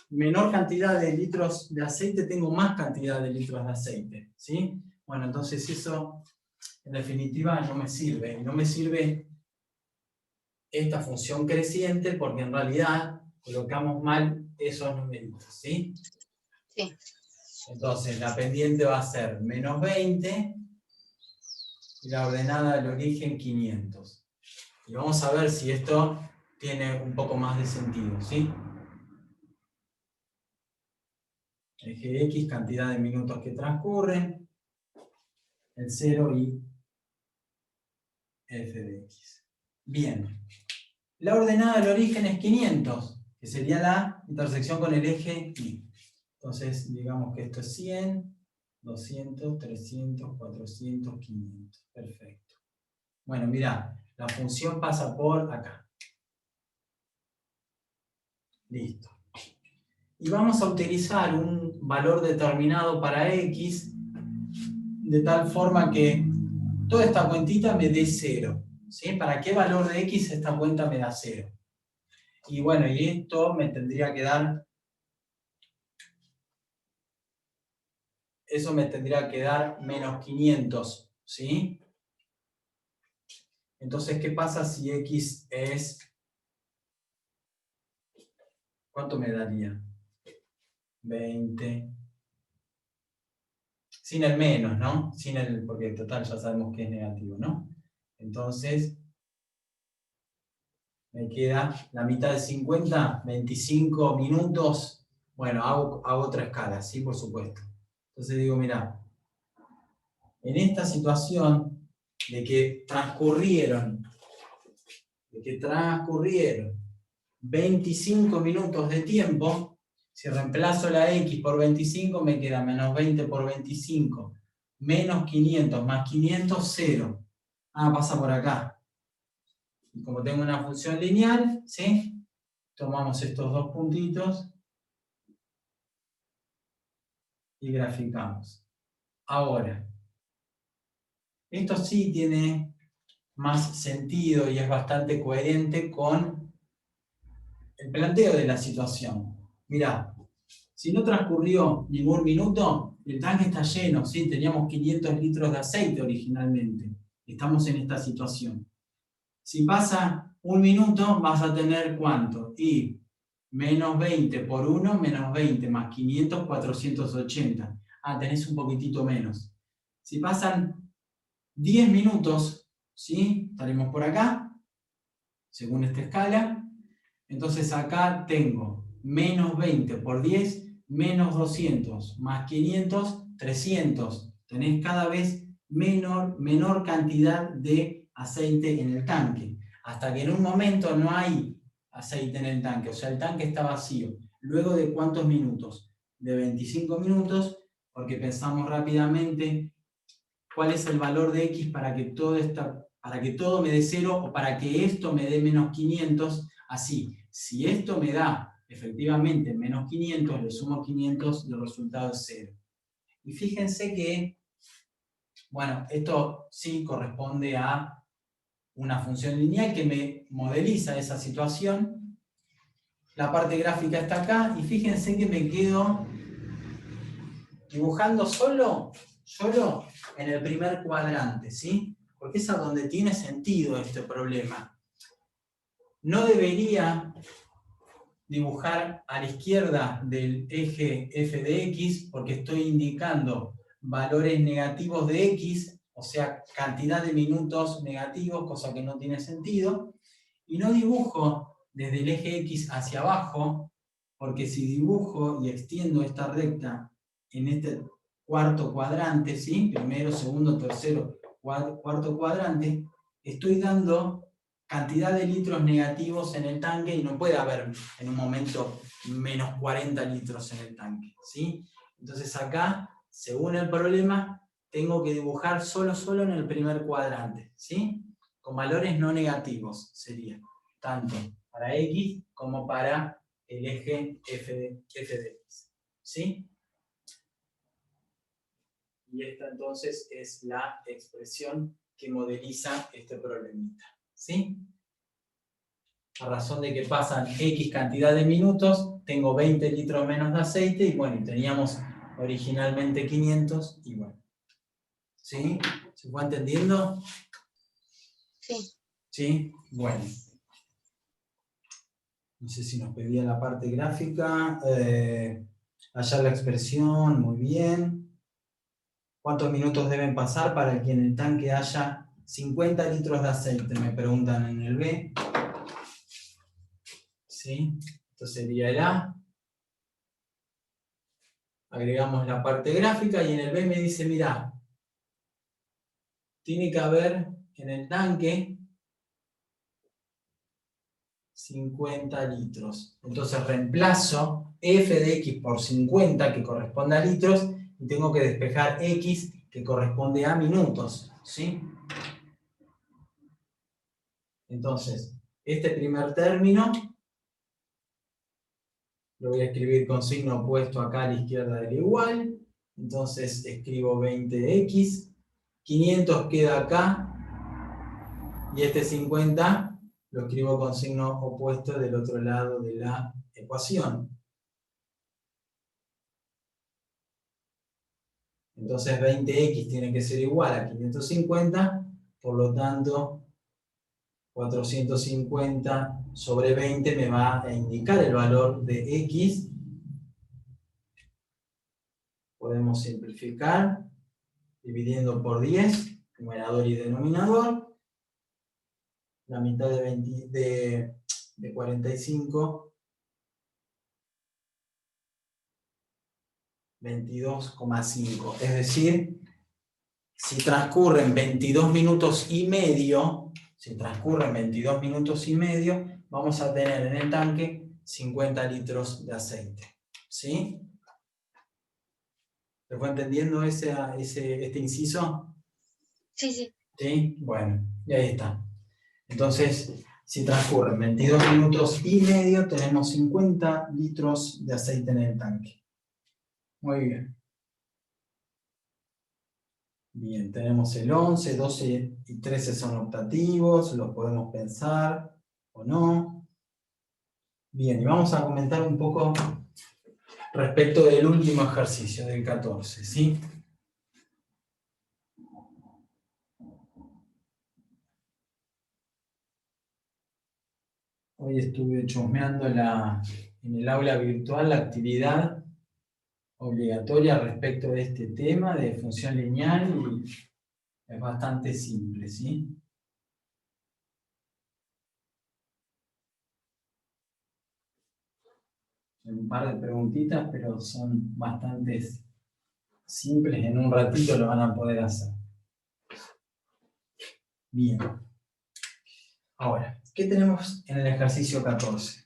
menor cantidad de litros de aceite, tengo más cantidad de litros de aceite, ¿sí? Bueno, entonces eso, en definitiva, no me sirve. Y no me sirve esta función creciente porque en realidad colocamos mal esos numeritos, ¿sí? Sí. Entonces, la pendiente va a ser menos 20 y la ordenada del origen 500. Y vamos a ver si esto tiene un poco más de sentido, ¿sí? Eje X, cantidad de minutos que transcurren, el 0 y f de x. Bien. La ordenada del origen es 500, que sería la intersección con el eje Y. Entonces, digamos que esto es 100, 200, 300, 400, 500. Perfecto. Bueno, mirá, la función pasa por acá. Listo. Y vamos a utilizar un valor determinado para x, de tal forma que toda esta cuentita me dé 0. ¿Sí? ¿Para qué valor de x esta cuenta me da 0? Y bueno, y esto me tendría que dar eso me tendría que dar menos 500, ¿sí? Entonces, ¿qué pasa si x es... ¿Cuánto me daría? 20. Sin el menos, ¿no? Sin el, porque en total ya sabemos que es negativo, ¿no? Entonces, me queda la mitad de 50, 25 minutos. Bueno, hago otra escala, sí, por supuesto. Entonces digo, mira, en esta situación de que transcurrieron 25 minutos de tiempo, si reemplazo la x por 25 me queda menos 20 por 25, menos 500 más 500, 0. Ah, pasa por acá. Y como tengo una función lineal, ¿sí? Tomamos estos dos puntitos y graficamos. Ahora, esto sí tiene más sentido y es bastante coherente con el planteo de la situación. Mirá, si no transcurrió ningún minuto, el tanque está lleno, ¿sí? Teníamos 500 litros de aceite originalmente. Estamos en esta situación. Si pasa un minuto, vas a tener ¿cuánto? Y menos 20 por 1, menos 20 más 500, 480. Ah, tenés un poquitito menos. Si pasan 10 minutos, ¿sí? Estaremos por acá, según esta escala. Entonces acá tengo menos 20 por 10, menos 200, más 500, 300. Tenés cada vez menor cantidad de aceite en el tanque. Hasta que en un momento no hay aceite en el tanque, o sea, el tanque está vacío. ¿Luego de cuántos minutos? De 25 minutos, porque pensamos rápidamente cuál es el valor de x para que todo me dé 0 o para que esto me dé menos 500, así. Si esto me da efectivamente menos 500, le sumo 500 y el resultado es 0. Y fíjense que, bueno, esto sí corresponde a una función lineal que me modeliza esa situación. La parte gráfica está acá y fíjense que me quedo dibujando solo en el primer cuadrante, ¿sí? Porque es a donde tiene sentido este problema. No debería dibujar a la izquierda del eje f de x porque estoy indicando valores negativos de x, o sea, cantidad de minutos negativos, cosa que no tiene sentido. Y no dibujo desde el eje x hacia abajo, porque si dibujo y extiendo esta recta en este cuarto cuadrante, ¿sí? Primero, segundo, tercero, cuarto cuadrante, estoy dando cantidad de litros negativos en el tanque y no puede haber en un momento menos 40 litros en el tanque, ¿sí? Entonces acá, según el problema, tengo que dibujar solo en el primer cuadrante, ¿sí? Con valores no negativos sería, tanto para x como para el eje f de x, ¿sí? Y esta entonces es la expresión que modeliza este problemita, ¿sí? A razón de que pasan X cantidad de minutos, tengo 20 litros menos de aceite y bueno, teníamos originalmente 500 y bueno. ¿Sí? ¿Se fue entendiendo? Sí. ¿Sí? Bueno. No sé si nos pedía la parte gráfica. Hallar la expresión, muy bien. ¿Cuántos minutos deben pasar para que en el tanque haya 50 litros de aceite? Me preguntan en el B. ¿Sí? Esto sería el A. Agregamos la parte gráfica y en el B me dice, mirá, tiene que haber en el tanque 50 litros. Entonces reemplazo f de x por 50, que corresponde a litros, y tengo que despejar x, que corresponde a minutos, ¿sí? Entonces, este primer término lo voy a escribir con signo opuesto acá a la izquierda del igual. Entonces escribo 20x, 500 queda acá, y este 50 lo escribo con signo opuesto del otro lado de la ecuación. Entonces 20x tiene que ser igual a 550, por lo tanto 450 sobre 20 me va a indicar el valor de x. Podemos simplificar dividiendo por 10, numerador y denominador. La mitad de 45, 22,5. Es decir, si transcurren 22 minutos y medio, vamos a tener en el tanque 50 litros de aceite. ¿Sí? ¿Se fue entendiendo este inciso? Sí, sí. ¿Sí? Bueno, y ahí está. Entonces, si transcurren 22 minutos y medio, tenemos 50 litros de aceite en el tanque. Muy bien. Bien, tenemos el 11, 12 y 13 son optativos, los podemos pensar o no. Bien, y vamos a comentar un poco respecto del último ejercicio, del 14, ¿sí? Hoy estuve chusmeando en el aula virtual la actividad obligatoria respecto de este tema de función lineal y es bastante simple, ¿sí? Un par de preguntitas, pero son bastante simples, en un ratito lo van a poder hacer. Bien. Ahora, ¿qué tenemos en el ejercicio 14?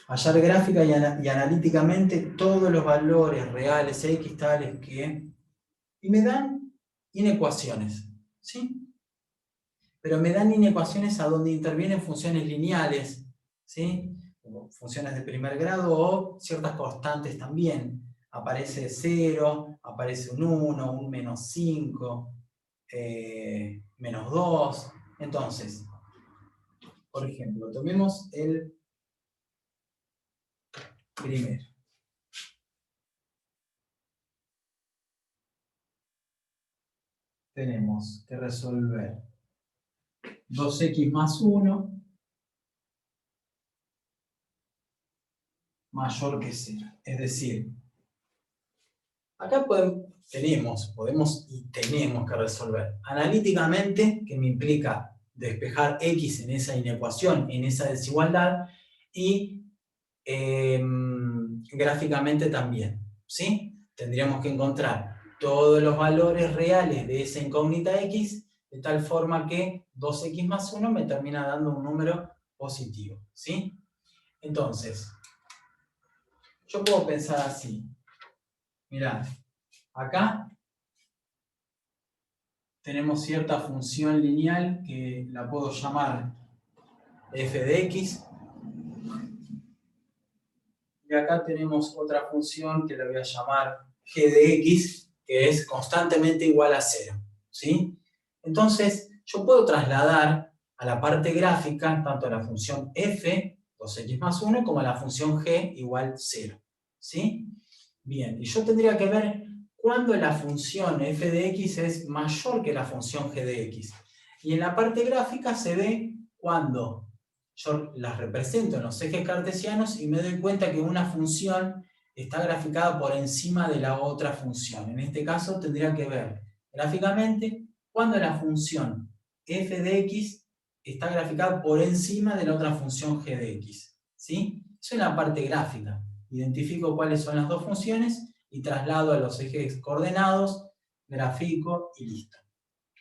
Hallar gráfica y analíticamente todos los valores reales x tales que... Y me dan inecuaciones, ¿sí? Pero me dan inecuaciones a donde intervienen funciones lineales, ¿sí? Como funciones de primer grado o ciertas constantes también. Aparece 0, aparece un 1, un menos 5, menos 2. Entonces, por ejemplo, tomemos el primero. Tenemos que resolver 2x más 1 mayor que 0. Es decir, acá tenemos que resolver analíticamente, que me implica despejar x en esa inecuación, en esa desigualdad, y gráficamente también, ¿sí? Tendríamos que encontrar todos los valores reales de esa incógnita x, de tal forma que 2x más 1 me termina dando un número positivo, ¿sí? Entonces, yo puedo pensar así. Mirá, acá tenemos cierta función lineal que la puedo llamar f de x. Y acá tenemos otra función que la voy a llamar g de x, que es constantemente igual a 0. ¿Sí? Entonces, yo puedo trasladar a la parte gráfica tanto a la función f, 2x más 1, como a la función g igual 0. ¿Sí? Bien, y yo tendría que ver cuándo la función f de x es mayor que la función g de x. Y en la parte gráfica se ve cuando yo las represento en los ejes cartesianos y me doy cuenta que una función está graficada por encima de la otra función. En este caso tendría que ver gráficamente cuando la función f de x está graficada por encima de la otra función g de x. ¿Sí? Eso es la parte gráfica. Identifico cuáles son las dos funciones y traslado a los ejes coordenados, grafico y listo.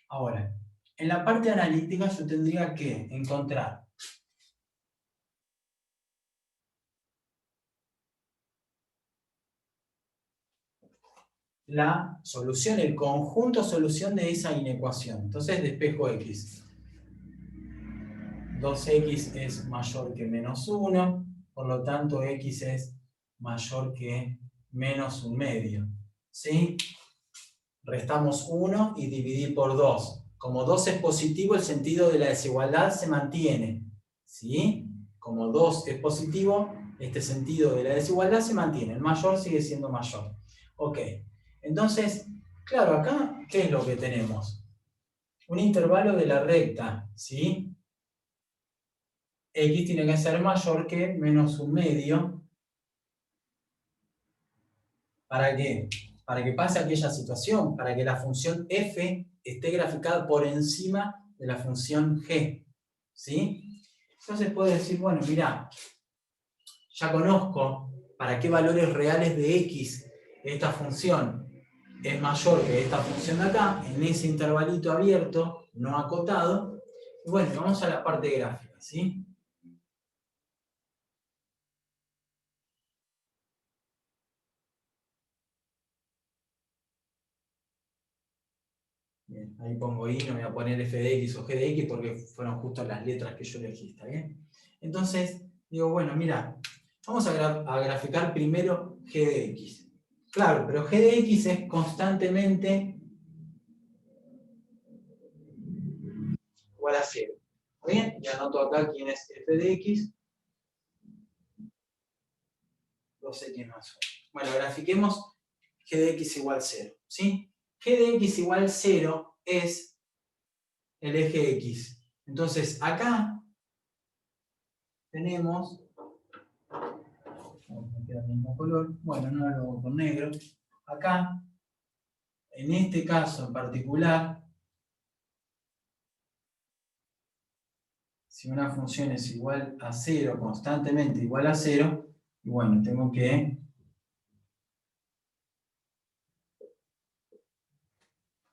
Ahora, en la parte analítica yo tendría que encontrar la solución, el conjunto solución de esa inecuación. Entonces despejo x. 2x es mayor que menos 1, por lo tanto x es mayor que menos 1/2. ¿Sí? Restamos 1 y dividí por 2. Como 2 es positivo, el sentido de la desigualdad se mantiene. ¿Sí? Como 2 es positivo, este sentido de la desigualdad se mantiene. El mayor sigue siendo mayor. Ok. Entonces, Claro, acá, ¿qué es lo que tenemos? Un intervalo de la recta, ¿sí? X tiene que ser mayor que menos un medio. ¿Para qué? Para que pase aquella situación, para que la función f esté graficada por encima de la función g, ¿sí? Entonces puedo decir, bueno, mira, ya conozco para qué valores reales de x esta función es mayor que esta función de acá, en ese intervalito abierto, no acotado. Y bueno, vamos a la parte gráfica, ¿sí? Bien, ahí pongo I, no voy a poner f de x o g de x porque fueron justo las letras que yo elegí, ¿está bien? Entonces, digo, bueno, mira, vamos a graficar primero g de x. Claro, pero g de x es constantemente igual a 0. ¿Está bien? Y anoto acá quién es f de x. 2x más 1. Bueno, grafiquemos g de x igual 0, ¿sí? G de x igual 0 es el eje x. Entonces, acá tenemos, me queda el mismo color, bueno, no lo hago con negro. Acá, en este caso en particular, si una función es igual a 0, constantemente igual a 0, y bueno, tengo que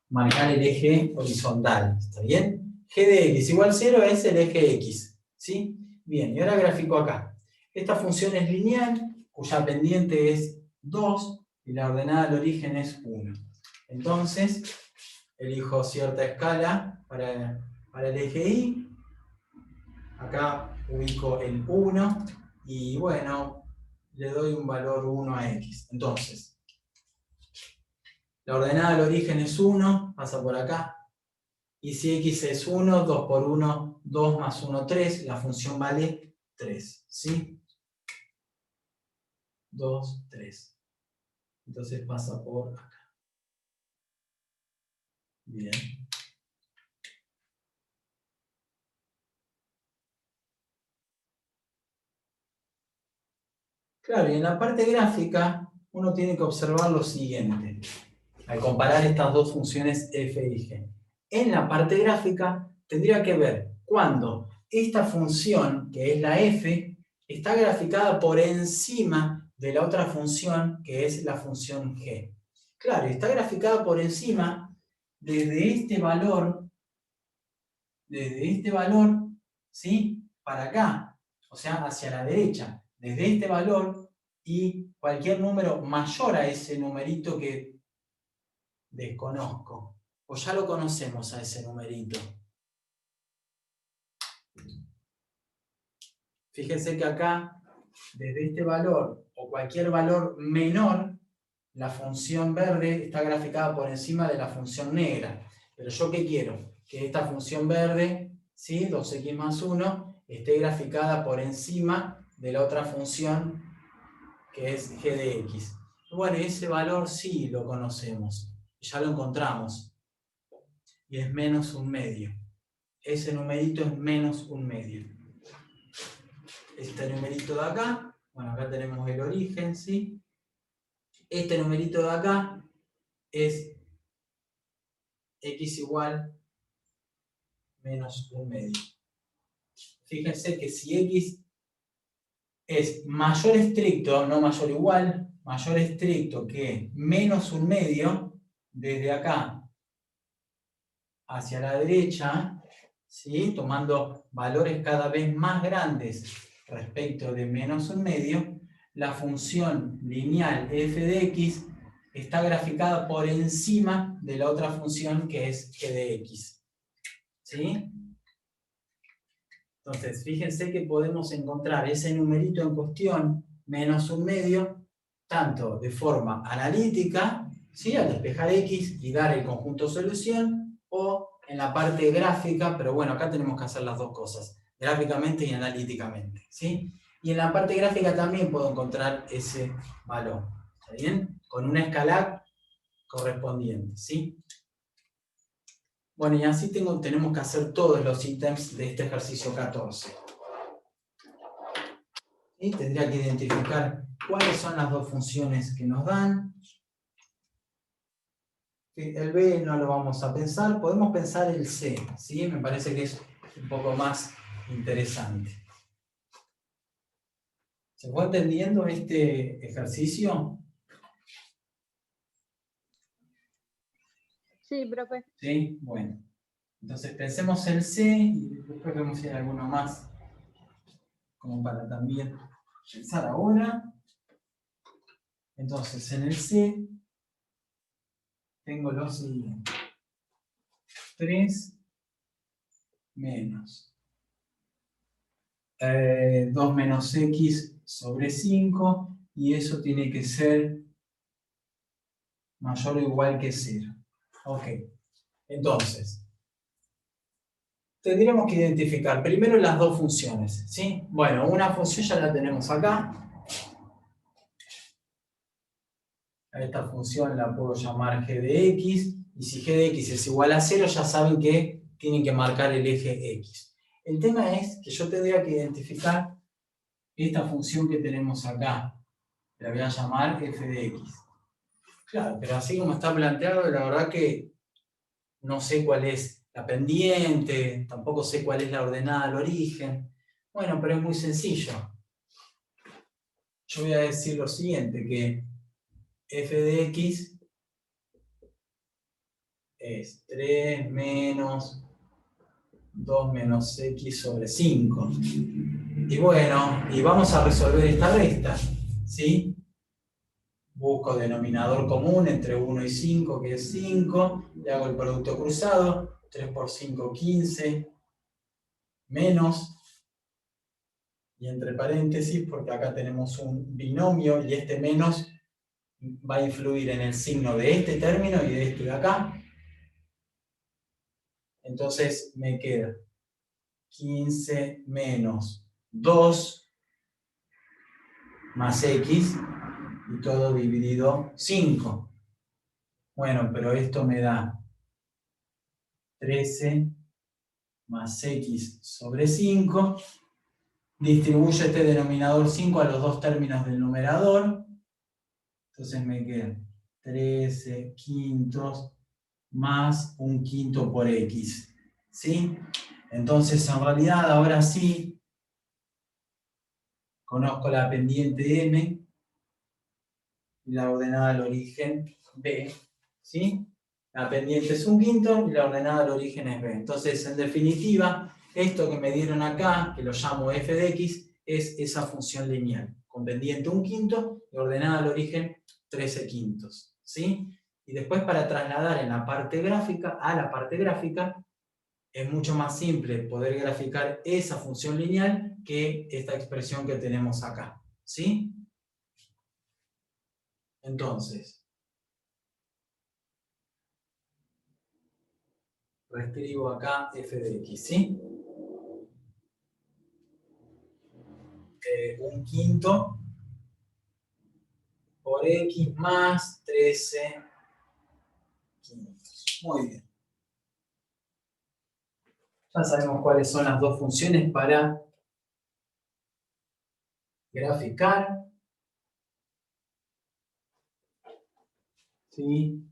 marcar el eje horizontal, ¿está bien? G de x igual 0 es el eje x, ¿sí? Bien, y ahora grafico acá. Esta función es lineal, cuya pendiente es 2, y la ordenada del origen es 1. Entonces, elijo cierta escala para el eje y. Acá ubico el 1, y bueno, le doy un valor 1 a x. Entonces, la ordenada del origen es 1, pasa por acá. Y si x es 1, 2 por 1, 2 más 1, 3, la función vale 3, ¿sí? 2, 3. Entonces pasa por acá. Bien. Claro, y en la parte gráfica uno tiene que observar lo siguiente, al comparar estas dos funciones f y g. En la parte gráfica tendría que ver cuando esta función, que es la f, está graficada por encima de la otra función, que es la función g. Claro, está graficada por encima desde este valor, ¿sí? Para acá, o sea, hacia la derecha, desde este valor y cualquier número mayor a ese numerito que desconozco. O ya lo conocemos a ese numerito. Fíjense que acá, desde este valor o cualquier valor menor, la función verde está graficada por encima de la función negra. Pero yo ¿qué quiero? Que esta función verde, ¿sí? 2x más 1, esté graficada por encima de la otra función que es g de x. Bueno, ese valor sí lo conocemos. Ya lo encontramos. Y es menos un medio. Ese numerito es menos un medio. Este numerito de acá, bueno, acá tenemos el origen, ¿sí? Este numerito de acá es x igual menos un medio. Fíjense que si x es mayor estricto, no mayor igual, mayor estricto que menos un medio, desde acá hacia la derecha, ¿sí? Tomando valores cada vez más grandes respecto de menos un medio, la función lineal f de x está graficada por encima de la otra función que es g de x. ¿Sí? Entonces, fíjense que podemos encontrar ese numerito en cuestión, menos un medio, tanto de forma analítica, ¿sí? Al despejar x y dar el conjunto solución, o en la parte gráfica, pero bueno, acá tenemos que hacer las dos cosas, gráficamente y analíticamente, ¿sí? Y en la parte gráfica también puedo encontrar ese valor, ¿está bien? Con una escala correspondiente, ¿sí? Bueno, y así tenemos que hacer todos los ítems de este ejercicio 14. Y tendría que identificar cuáles son las dos funciones que nos dan. El B no lo vamos a pensar, podemos pensar el C, ¿sí? Me parece que es un poco más interesante. ¿Se fue entendiendo este ejercicio? Sí, profe. Sí, bueno. Entonces pensemos el C y después vemos si hay alguno más como para también pensar ahora. Entonces en el C tengo lo siguiente. 3 menos 2 menos x sobre 5 y eso tiene que ser mayor o igual que 0. Ok. Entonces, tendríamos que identificar primero las dos funciones, ¿sí? Bueno, una función ya la tenemos acá. A esta función la puedo llamar g de x, y si g de x es igual a 0, ya saben que tienen que marcar el eje x. El tema es que yo tendría que identificar esta función que tenemos acá. La voy a llamar f de x. Claro, pero así como está planteado, la verdad que no sé cuál es la pendiente, tampoco sé cuál es la ordenada al origen. Bueno, pero es muy sencillo. Yo voy a decir lo siguiente, que f de x es 3 menos 2 menos x sobre 5. Y bueno, y vamos a resolver esta resta, ¿sí? Busco denominador común entre 1 y 5, que es 5, le hago el producto cruzado, 3 por 5, 15, menos, y entre paréntesis, porque acá tenemos un binomio, y este menos va a influir en el signo de este término y de este de acá. Entonces me queda 15 menos 2 más x, y todo dividido 5. Bueno, pero esto me da 13 más x sobre 5. Distribuyo este denominador 5 a los dos términos del numerador. Entonces me queda 13 quintos más un quinto por x. ¿Sí? Entonces, en realidad, ahora sí, conozco la pendiente m y la ordenada al origen b. ¿Sí? La pendiente es un quinto y la ordenada al origen es b. Entonces, en definitiva, esto que me dieron acá, que lo llamo f de x, es esa función lineal, con pendiente un quinto y ordenada al origen 13 quintos. ¿Sí? Y después, para trasladar a la parte gráfica, es mucho más simple poder graficar esa función lineal que esta expresión que tenemos acá. ¿Sí? Entonces, reescribo acá f de x, ¿sí? Un quinto por x más 13 quintos. Muy bien. Ya sabemos cuáles son las dos funciones para graficar. ¿Sí?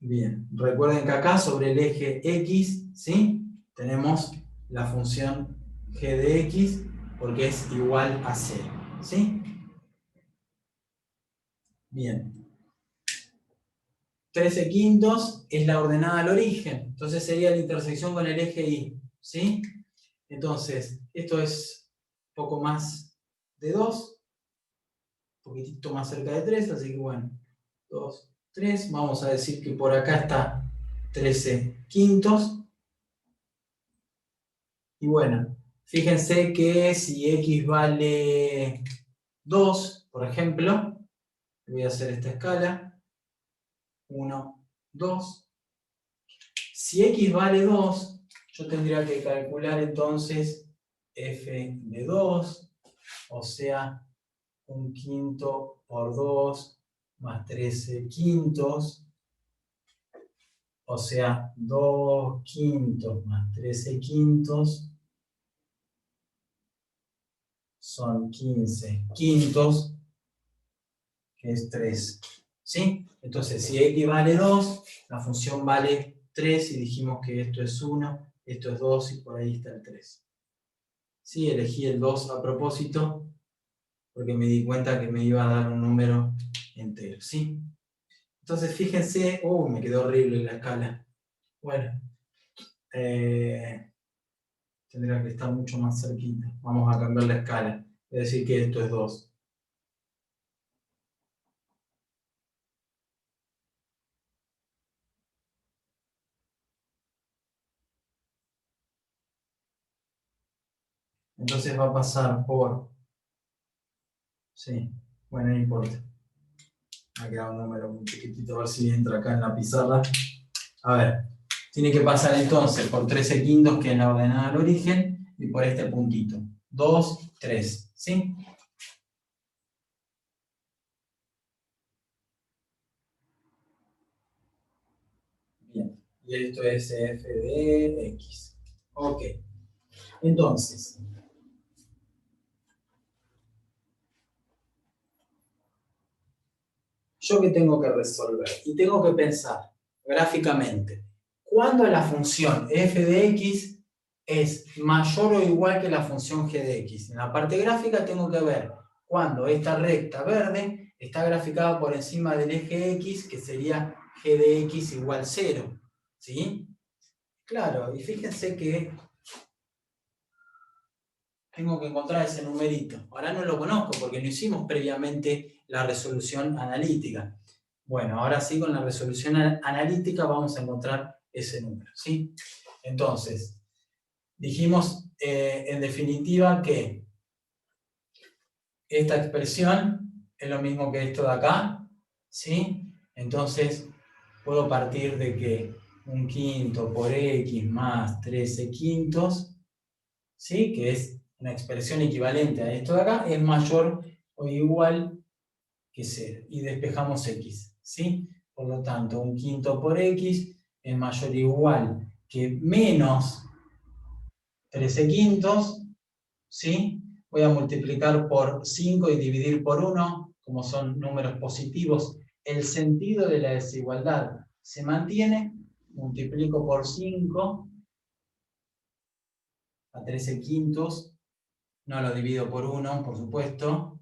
Bien. Recuerden que acá sobre el eje x, ¿sí? Tenemos la función g de x porque es igual a 0. ¿Sí? Bien. 13 quintos es la ordenada al origen, entonces sería la intersección con el eje y. ¿Sí? Entonces, esto es un poco más de 2, un poquitito más cerca de 3, así que bueno, 2, 3. Vamos a decir que por acá está 13 quintos. Y bueno, fíjense que si x vale 2, por ejemplo, voy a hacer esta escala. 1, 2. Si x vale 2, yo tendría que calcular entonces f de 2 o sea, 1/5 por 2 más 13 quintos, o sea, 2/5 más 13 quintos son 15 quintos, que es 3. ¿Sí? Entonces, si x vale 2, la función vale 3 y dijimos que esto es 1, esto es 2 y por ahí está el 3. Sí, elegí el 2 a propósito porque me di cuenta que me iba a dar un número entero. ¿Sí? Entonces, fíjense, me quedó horrible la escala. Bueno, tendría que estar mucho más cerquita. Vamos a cambiar la escala. Voy a decir que esto es 2. Entonces va a pasar por... Sí, bueno, no importa. Me ha quedado un número muy chiquitito, a ver si entra acá en la pizarra. A ver, tiene que pasar entonces por 13 quintos, que es la ordenada del origen, y por este puntito. 2, 3, ¿sí? Bien, y esto es f de x. Ok, entonces, ¿yo qué tengo que resolver? Y tengo que pensar gráficamente. ¿Cuándo la función f de x es mayor o igual que la función g de x? En la parte gráfica tengo que ver cuando esta recta verde está graficada por encima del eje x, que sería g de x igual 0. ¿Sí? Claro, y fíjense que tengo que encontrar ese numerito. Ahora no lo conozco porque no hicimos previamente la resolución analítica. Bueno, ahora sí, con la resolución analítica vamos a encontrar ese número, ¿sí? Entonces, dijimos en definitiva que esta expresión es lo mismo que esto de acá, ¿sí? Entonces, puedo partir de que 1/5 por x más 13 quintos, ¿sí? Que es una expresión equivalente a esto de acá, es mayor o igual que 0. Y despejamos x, ¿sí? Por lo tanto, 1/5 por x es mayor o igual que menos 13 quintos, ¿sí? Voy a multiplicar por 5 y dividir por 1, como son números positivos. El sentido de la desigualdad se mantiene, multiplico por 5 a 13 quintos, no lo divido por 1, por supuesto,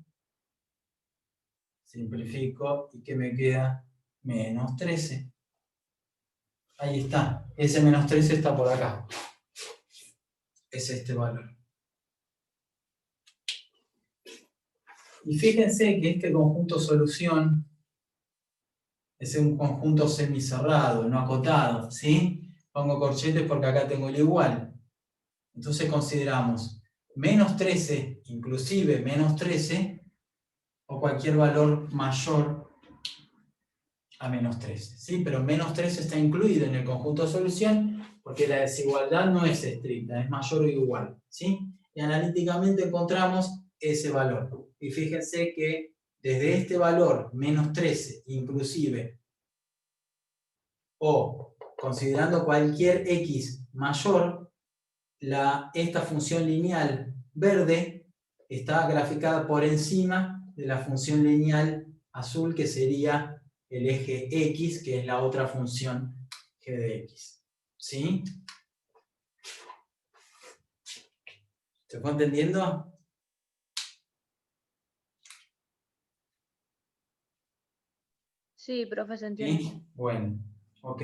simplifico, ¿y qué me queda? Menos 13. Ahí está, ese menos 13 está por acá. Es este valor. Y fíjense que este conjunto solución es un conjunto semicerrado, no acotado, ¿sí? Pongo corchetes porque acá tengo el igual. Entonces consideramos menos 13, inclusive menos 13, o cualquier valor mayor a menos 13, ¿sí? Pero menos 13 está incluido en el conjunto de solución porque la desigualdad no es estricta, es mayor o igual, ¿sí? Y analíticamente encontramos ese valor. Y fíjense que desde este valor, menos 13, inclusive, o considerando cualquier x mayor, esta función lineal verde está graficada por encima de la función lineal azul, que sería el eje x, que es la otra función g de x. ¿Sí? ¿Se fue entendiendo? Sí, profe, se entiende. ¿Sí? Bueno, ok.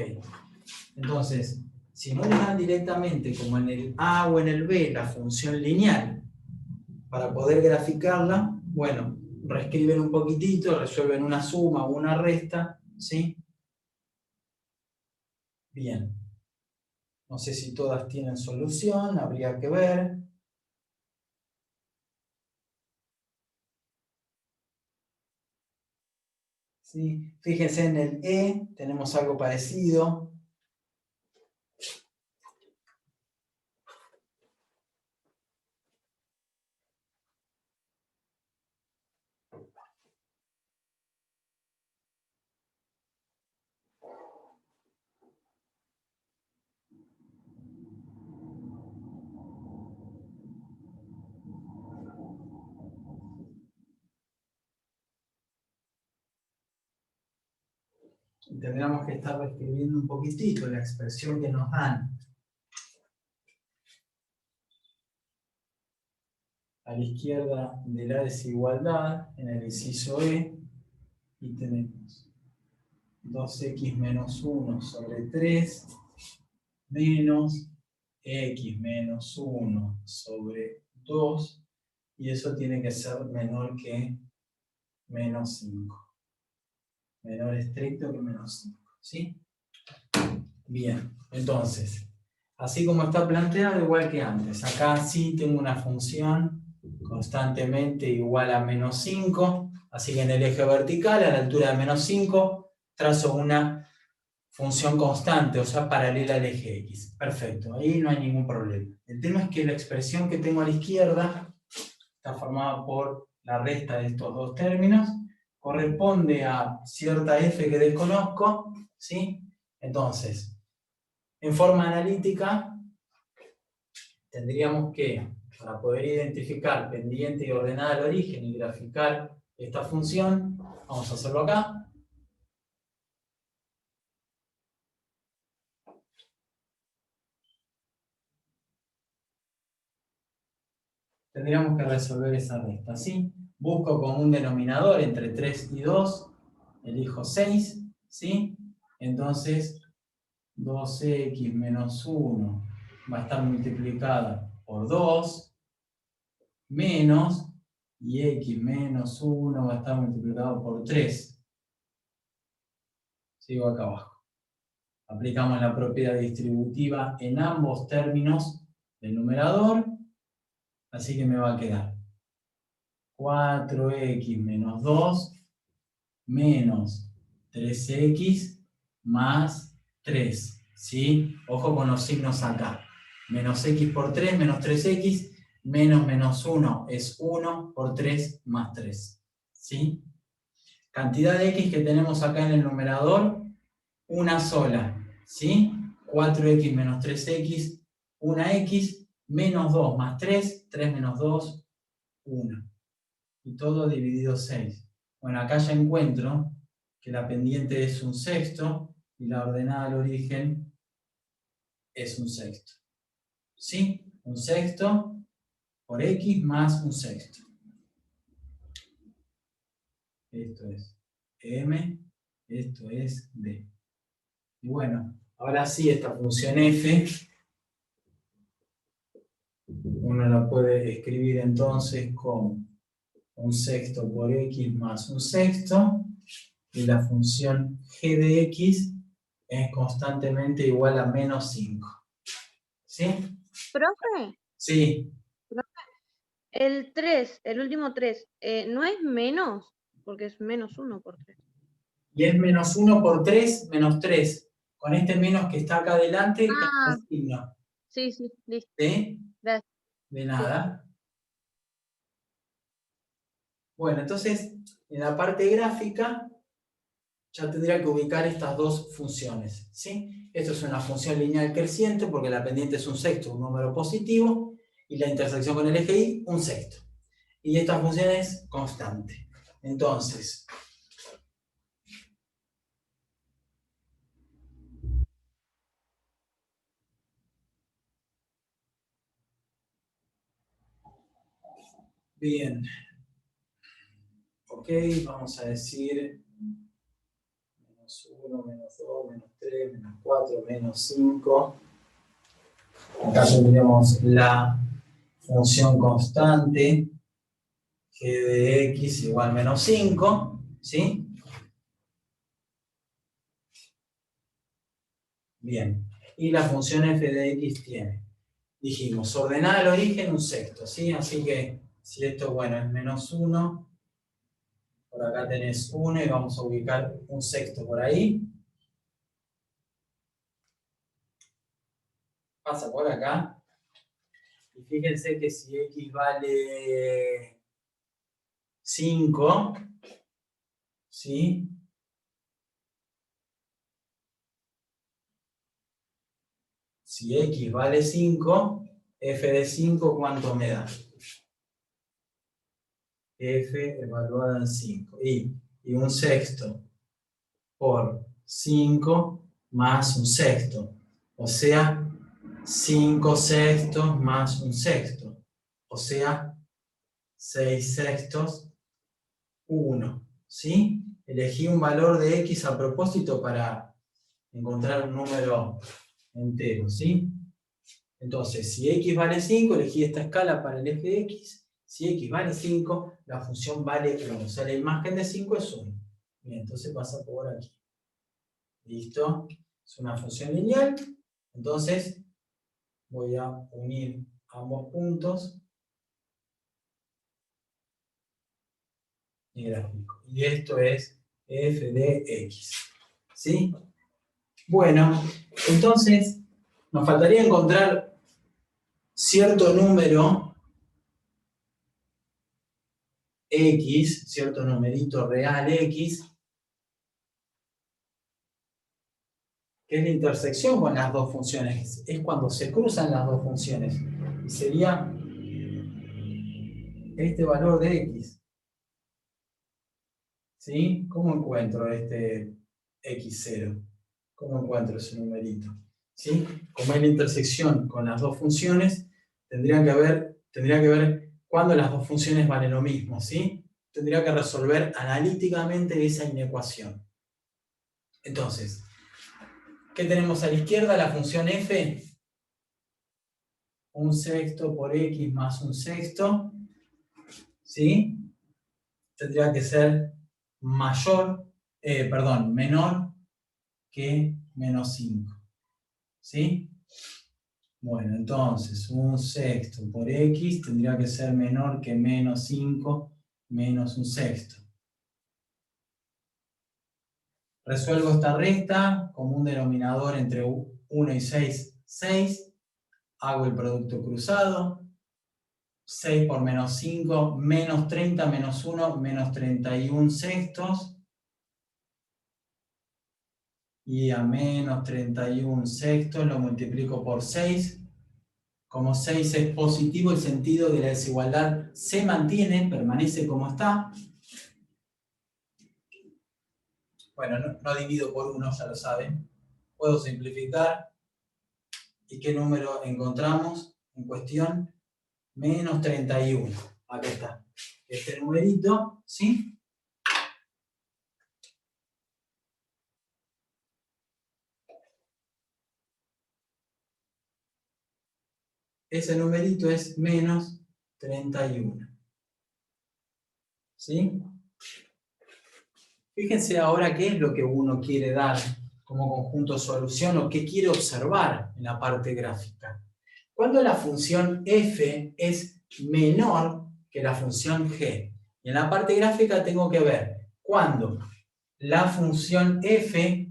Entonces, si no le dan directamente, como en el A o en el B, la función lineal, para poder graficarla, bueno, reescriben un poquitito, resuelven una suma o una resta, ¿sí? Bien. No sé si todas tienen solución, habría que ver. ¿Sí? Fíjense en el E, tenemos algo parecido. Tendríamos que estar reescribiendo un poquitito la expresión que nos dan. A la izquierda de la desigualdad, en el inciso E, y tenemos 2x menos 1 sobre 3 menos x menos 1 sobre 2, y eso tiene que ser menor que menos 5. Menor estricto que menos 5, ¿sí? Bien, entonces, así como está planteado, igual que antes. Acá sí tengo una función constantemente igual a menos 5, así que en el eje vertical, a la altura de menos 5, trazo una función constante, o sea, paralela al eje X. Perfecto, ahí no hay ningún problema. El tema es que la expresión que tengo a la izquierda está formada por la resta de estos dos términos, corresponde a cierta f que desconozco, ¿sí? Entonces, en forma analítica, tendríamos que, para poder identificar pendiente y ordenada al origen y graficar esta función, vamos a hacerlo acá. Tendríamos que resolver esa resta, ¿sí? Busco como un denominador entre 3 y 2, elijo 6, ¿sí? Entonces, 2x menos 1 va a estar multiplicada por 2, menos, y x menos 1 va a estar multiplicado por 3. Sigo acá abajo. Aplicamos la propiedad distributiva en ambos términos del numerador, así que me va a quedar 4x menos 2 menos 3x más 3, ¿sí? Ojo con los signos acá. Menos x por 3 menos 3x, menos 1 es 1 por 3 más 3, ¿sí? Cantidad de x que tenemos acá en el numerador, una sola, ¿sí? 4x menos 3x, una x, menos 2 más 3, 3 menos 2, 1. Y todo dividido 6. Bueno, acá ya encuentro que la pendiente es un sexto y la ordenada al origen es un sexto. ¿Sí? Un sexto por x más un sexto. Esto es m, esto es d. Y bueno, ahora sí esta función f, uno la puede escribir entonces como un sexto por x más un sexto, y la función g de x es constantemente igual a menos 5. ¿Sí? Profe, Sí. el 3, el último 3, ¿no es menos? Porque es menos 1 por 3. Y es menos 1 por 3, menos 3. Con este menos que está acá adelante, cambia Ah, el signo. sí, listo. ¿Sí? Gracias. De Sí. nada. Bueno, entonces, en la parte gráfica, ya tendría que ubicar estas dos funciones, ¿sí? Esto es una función lineal creciente porque la pendiente es un sexto, un número positivo, y la intersección con el eje Y, un sexto. Y esta función es constante. Entonces, bien. Ok, vamos a decir menos 1, menos 2, menos 3, menos 4, menos 5. Acá tendríamos la función constante g de x igual menos 5, ¿sí? Bien. Y la función f de x tiene, dijimos, ordenada al origen un sexto, ¿sí? Así que si esto, bueno, es menos 1, por acá tenés 1 y vamos a ubicar un sexto por ahí. Pasa por acá. Y fíjense que si x vale 5, ¿sí? Si x vale 5, f de 5, ¿cuánto me da? F evaluada en 5. Y un sexto por 5 más un sexto. O sea, 5 sextos más un sexto. O sea, 6 sextos, 1. ¿Sí? Elegí un valor de x a propósito para encontrar un número entero. ¿Sí? Entonces, si x vale 5, elegí esta escala para el eje de x. Si x vale 5, la función vale 1. O sea, la imagen de 5 es 1. Bien, entonces pasa por aquí. ¿Listo? Es una función lineal. Entonces, voy a unir ambos puntos y gráfico. Y esto es f de x. ¿Sí? Bueno, entonces, nos faltaría encontrar cierto número x, cierto numerito real x, que es la intersección con las dos funciones. Es cuando se cruzan las dos funciones. Y sería este valor de x. ¿Sí? ¿Cómo encuentro este x0? ¿Cómo encuentro ese numerito? ¿Sí? Como es la intersección con las dos funciones, tendría que ver cuándo las dos funciones valen lo mismo. ¿Sí? Tendría que resolver analíticamente esa inecuación. Entonces, ¿qué tenemos a la izquierda? La función f. Un sexto por x más un sexto. ¿Sí? Tendría que ser menor que menos 5. ¿Sí? Bueno, entonces, un sexto por x tendría que ser menor que menos 5 menos un sexto. Resuelvo esta recta, común denominador entre 1 y 6, 6. Hago el producto cruzado. 6 por menos 5, menos 30 menos 1, menos 31 sextos. Y a menos 31 sextos lo multiplico por 6. Como 6 es positivo, el sentido de la desigualdad se mantiene, permanece como está. Bueno, no divido por 1, ya lo saben. Puedo simplificar. ¿Y qué número encontramos en cuestión? Menos 31. Acá está. Este numerito, ¿sí? Ese numerito es menos 31. ¿Sí? Fíjense ahora qué es lo que uno quiere dar como conjunto de solución o qué quiere observar en la parte gráfica. Cuando la función f es menor que la función g. Y en la parte gráfica tengo que ver cuando la función f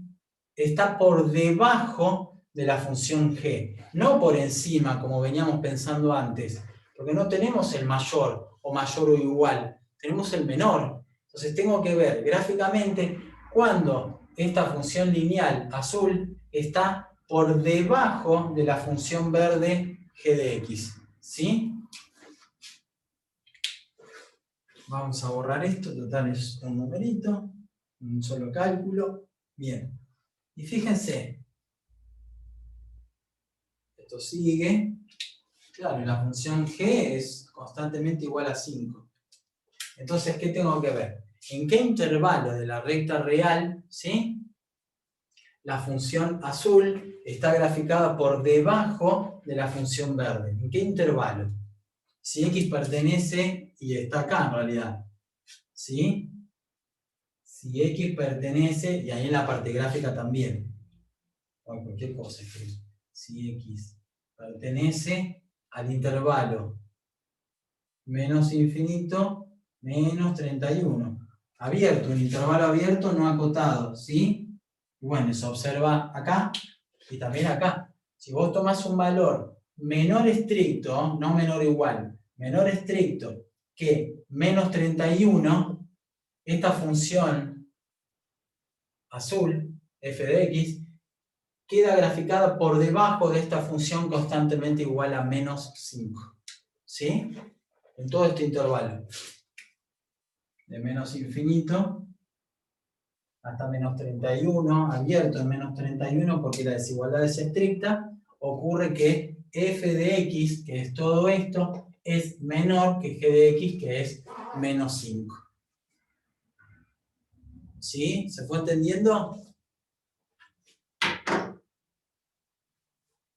está por debajo de la función g, no por encima como veníamos pensando antes, porque no tenemos el mayor o mayor o igual, tenemos el menor. Entonces tengo que ver gráficamente cuando esta función lineal azul está por debajo de la función verde g de x. ¿Sí? Vamos a borrar esto, total es un numerito, un solo cálculo. Bien. Y fíjense, esto sigue. Claro, la función g es constantemente igual a 5. Entonces, ¿qué tengo que ver? ¿En qué intervalo de la recta real, ¿sí?, la función azul está graficada por debajo de la función verde? ¿En qué intervalo? Si x pertenece, y está acá en realidad, ¿sí? Si x pertenece, y ahí en la parte gráfica también, o cualquier cosa, si x pertenece al intervalo menos infinito, menos 31. Abierto, un intervalo abierto no acotado, ¿sí? Y bueno, se observa acá y también acá. Si vos tomás un valor menor estricto, no menor igual, menor estricto que menos 31, esta función azul, f de x, queda graficada por debajo de esta función constantemente igual a menos 5. ¿Sí? En todo este intervalo. De menos infinito hasta menos 31, abierto en menos 31 porque la desigualdad es estricta, ocurre que f de x, que es todo esto, es menor que g de x, que es menos 5. ¿Sí? ¿Se fue entendiendo?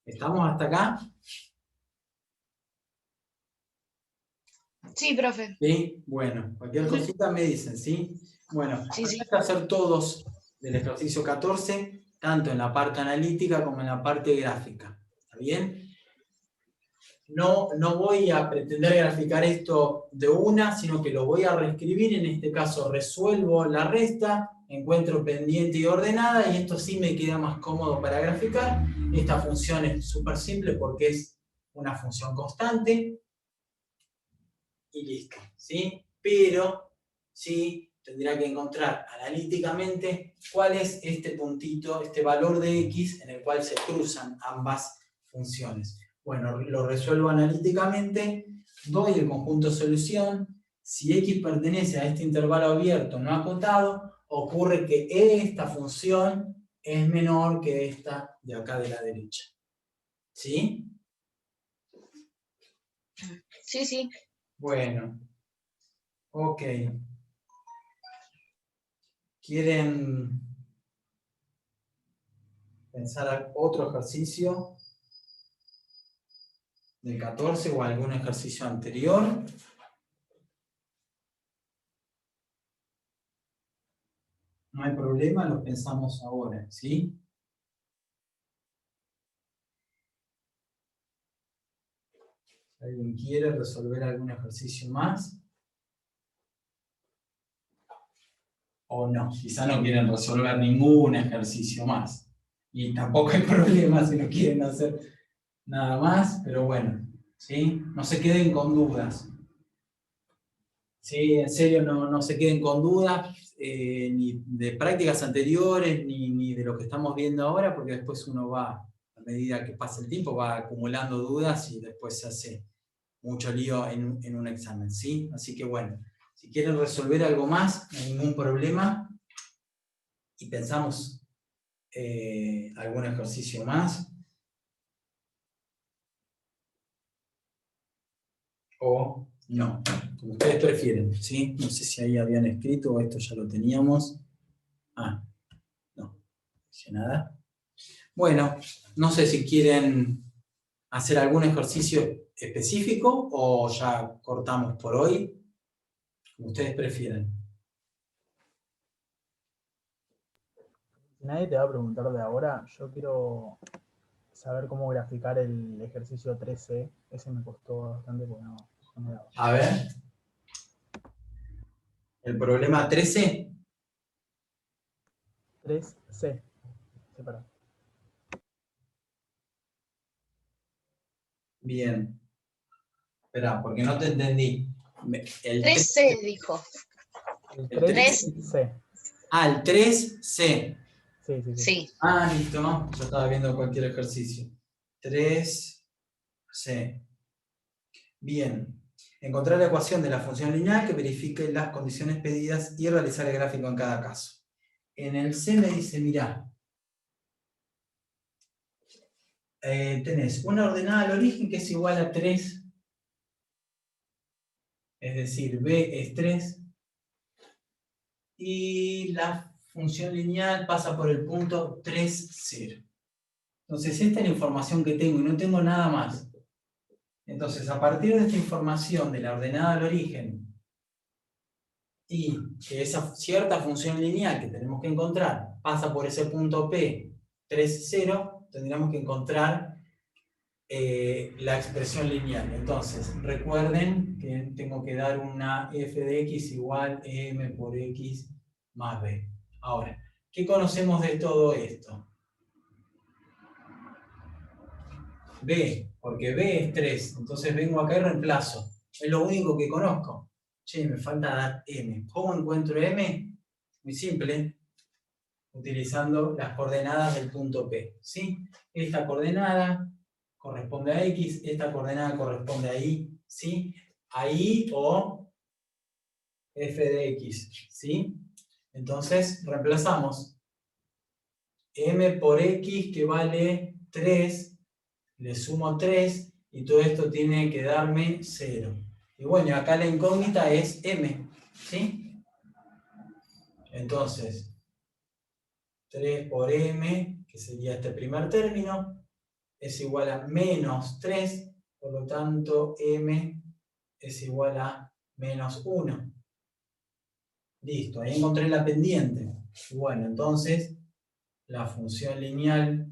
¿Estamos hasta acá? Sí, profe. ¿Sí? Bueno, cualquier cosita me dicen, ¿sí? Bueno, Sí, sí. hay que hacer todos del ejercicio 14, tanto en la parte analítica como en la parte gráfica. ¿Está bien? No voy a pretender graficar esto de una, sino que lo voy a reescribir. En este caso resuelvo la resta, encuentro pendiente y ordenada, y esto sí me queda más cómodo para graficar. Esta función es súper simple porque es una función constante. Y listo, ¿sí? Pero sí tendría que encontrar analíticamente cuál es este puntito, este valor de x en el cual se cruzan ambas funciones. Bueno, lo resuelvo analíticamente, doy el conjunto solución. Si x pertenece a este intervalo abierto no acotado, ocurre que esta función es menor que esta de acá de la derecha. ¿Sí? Sí, sí. Bueno. Ok. ¿Quieren pensar otro ejercicio del 14 o algún ejercicio anterior? No hay problema, lo pensamos ahora, ¿sí? ¿Alguien quiere resolver algún ejercicio más? O no, quizá no quieren resolver ningún ejercicio más. Y tampoco hay problema si no quieren hacer nada más, pero bueno, ¿sí? No se queden con dudas. Sí, en serio, no se queden con dudas, ni de prácticas anteriores, ni de lo que estamos viendo ahora, porque después uno va, a medida que pasa el tiempo, va acumulando dudas y después se hace mucho lío en un examen, ¿sí? Así que bueno, si quieren resolver algo más, no hay ningún problema, y pensamos algún ejercicio más. O no, como ustedes prefieren, ¿sí? No sé si ahí habían escrito o esto ya lo teníamos. Ah, no dije nada. Bueno, no sé si quieren hacer algún ejercicio específico o ya cortamos por hoy, como ustedes prefieran. Si nadie te va a preguntar de ahora, yo quiero saber cómo graficar el ejercicio 13. Ese me costó bastante porque no me daba. A ver. El problema 13. 3C. Separado. Bien. Espera, porque no te entendí. El 3C dijo. El El 3C. el 3C. Sí, sí, sí. Sí. Ah, listo. Yo estaba viendo cualquier ejercicio. 3C. Bien. Encontrar la ecuación de la función lineal que verifique las condiciones pedidas y realizar el gráfico en cada caso. En el C me dice, mirá, tenés una ordenada al origen que es igual a 3, es decir, B es 3, y la función lineal pasa por el punto 3, 0. Entonces, esta es la información que tengo y no tengo nada más. Entonces, a partir de esta información de la ordenada al origen y que esa cierta función lineal que tenemos que encontrar pasa por ese punto P, 3, 0, tendríamos que encontrar la expresión lineal. Entonces, recuerden que tengo que dar una f de x igual m por x más b. Ahora, ¿qué conocemos de todo esto? B, porque B es 3, entonces vengo acá y reemplazo. Es lo único que conozco. Che, me falta dar m. ¿Cómo encuentro m? Muy simple, utilizando las coordenadas del punto P. ¿Sí? Esta coordenada corresponde a x, esta coordenada corresponde a y, ¿sí? A y o f de x, ¿sí? Entonces, reemplazamos m por x que vale 3, le sumo 3, y todo esto tiene que darme 0. Y bueno, acá la incógnita es m, ¿sí? Entonces, 3 por m, que sería este primer término, es igual a menos 3, por lo tanto, m es igual a menos 1. Listo, ahí encontré la pendiente. Bueno, entonces, la función lineal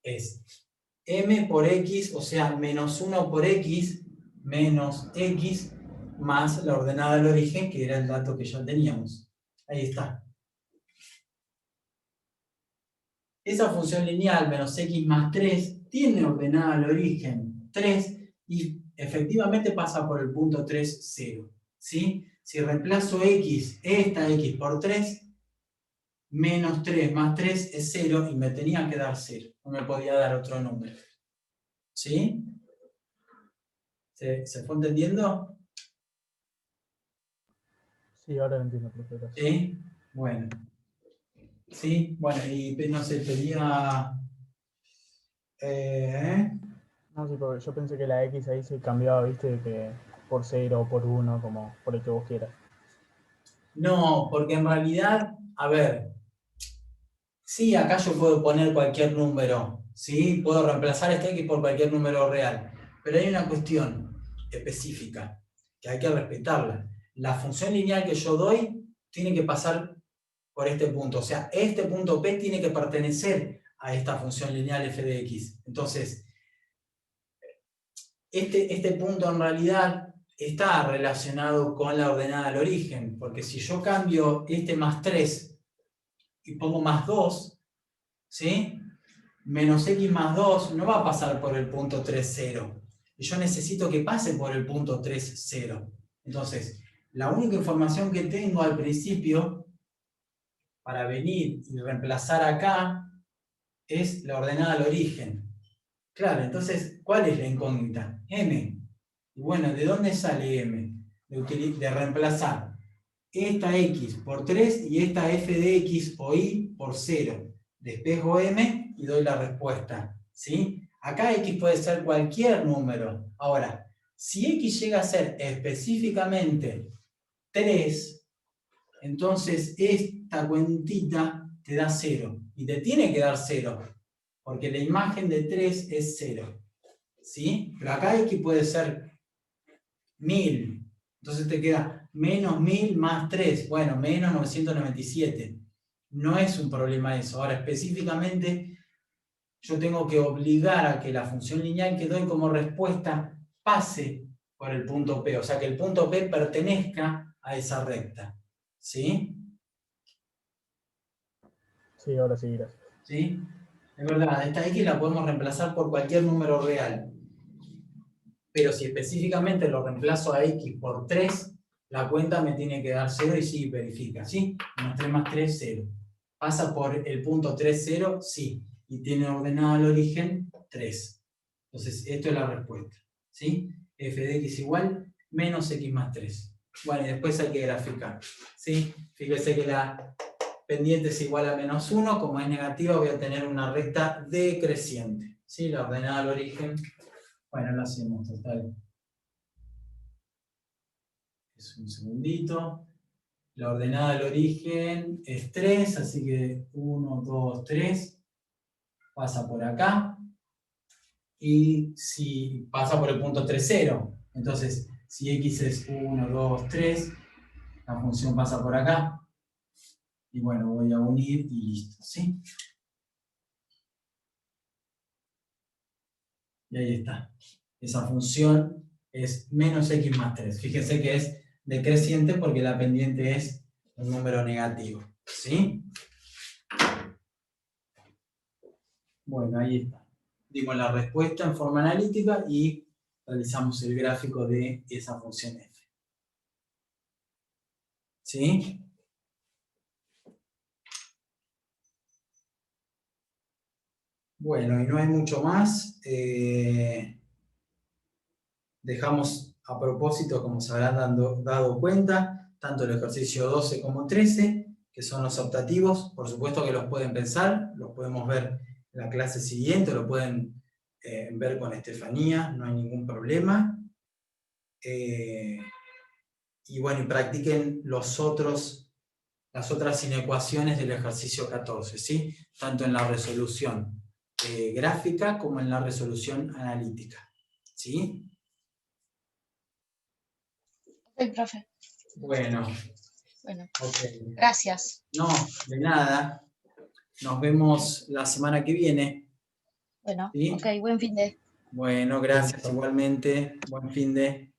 es m por x, o sea, menos 1 por x, menos x, más la ordenada del origen, que era el dato que ya teníamos. Ahí está. Esa función lineal, menos x más 3, tiene ordenada al origen 3, y efectivamente pasa por el punto 3, 0. ¿Sí? Si reemplazo x, esta x por 3, menos 3 más 3 es 0, y me tenía que dar 0. No me podía dar otro número. ¿Sí? ¿Se fue entendiendo? Sí, ahora lo entiendo, profesor. ¿Sí? Bueno. Sí, bueno, y no sé, pedía... No, sí, porque yo pensé que la X ahí se cambiaba, viste, que por 0 o por 1, como por el que vos quieras. No, porque en realidad, a ver, sí, acá yo puedo poner cualquier número, ¿sí? Puedo reemplazar este X por cualquier número real, pero hay una cuestión específica que hay que respetarla. La función lineal que yo doy tiene que pasar por este punto, o sea, este punto P tiene que pertenecer a esta función lineal f de x. Entonces, este punto en realidad está relacionado con la ordenada al origen, porque si yo cambio este más 3 y pongo más 2, ¿sí? Menos x más 2 no va a pasar por el punto 3, 0. Y yo necesito que pase por el punto 3, 0. Entonces, la única información que tengo al principio para venir y reemplazar acá es la ordenada al origen. Claro, entonces, ¿cuál es la incógnita? M. Y bueno, ¿de dónde sale M? De reemplazar esta X por 3 y esta f de X o Y por 0. Despejo M y doy la respuesta. ¿Sí? Acá X puede ser cualquier número. Ahora, si X llega a ser específicamente 3, entonces esta cuentita te da 0. Y te tiene que dar 0. Porque la imagen de 3 es 0. ¿Sí? Pero acá X puede ser 1000. Entonces te queda menos 1000 más 3. Bueno, menos 997. No es un problema eso. Ahora, específicamente, yo tengo que obligar a que la función lineal que doy como respuesta pase por el punto P. O sea, que el punto P pertenezca a esa recta. ¿Sí? Sí, ahora sí, gracias. ¿Sí? Es verdad, esta X la podemos reemplazar por cualquier número real. Pero si específicamente lo reemplazo a X por 3, la cuenta me tiene que dar 0 y sí, verifica, ¿sí? Menos 3 más 3, 0. ¿Pasa por el punto 3, 0? Sí. Y tiene ordenado al origen 3. Entonces, esto es la respuesta, ¿sí? F de X igual menos X más 3. Bueno, y después hay que graficar, ¿sí? Fíjese que la pendiente es igual a menos 1. Como es negativa, voy a tener una recta decreciente, ¿sí? La ordenada al origen... Bueno, lo hacemos, total. Es un segundito. La ordenada del origen es 3, así que 1, 2, 3. Pasa por acá. Y si pasa por el punto 3, 0. Entonces, si x es 1, 2, 3, la función pasa por acá. Y bueno, voy a unir y listo, ¿sí? Y ahí está. Esa función es menos x más 3. Fíjense que es decreciente porque la pendiente es un número negativo. ¿Sí? Bueno, ahí está. Dimos la respuesta en forma analítica y realizamos el gráfico de esa función f. ¿Sí? Bueno, y no hay mucho más. Dejamos a propósito, como se habrán dado cuenta, tanto el ejercicio 12 como 13, que son los optativos. Por supuesto que los pueden pensar, los podemos ver en la clase siguiente, lo pueden ver con Estefanía, no hay ningún problema. Y bueno, y practiquen las otras inecuaciones del ejercicio 14, ¿sí? Tanto en la resolución gráfica como en la resolución analítica, ¿sí? Ok, profe. Bueno, Bueno, ok. gracias. No, de nada. Nos vemos la semana que viene. Bueno, ¿Sí? ok, buen fin de. Bueno, gracias igualmente. Buen fin de.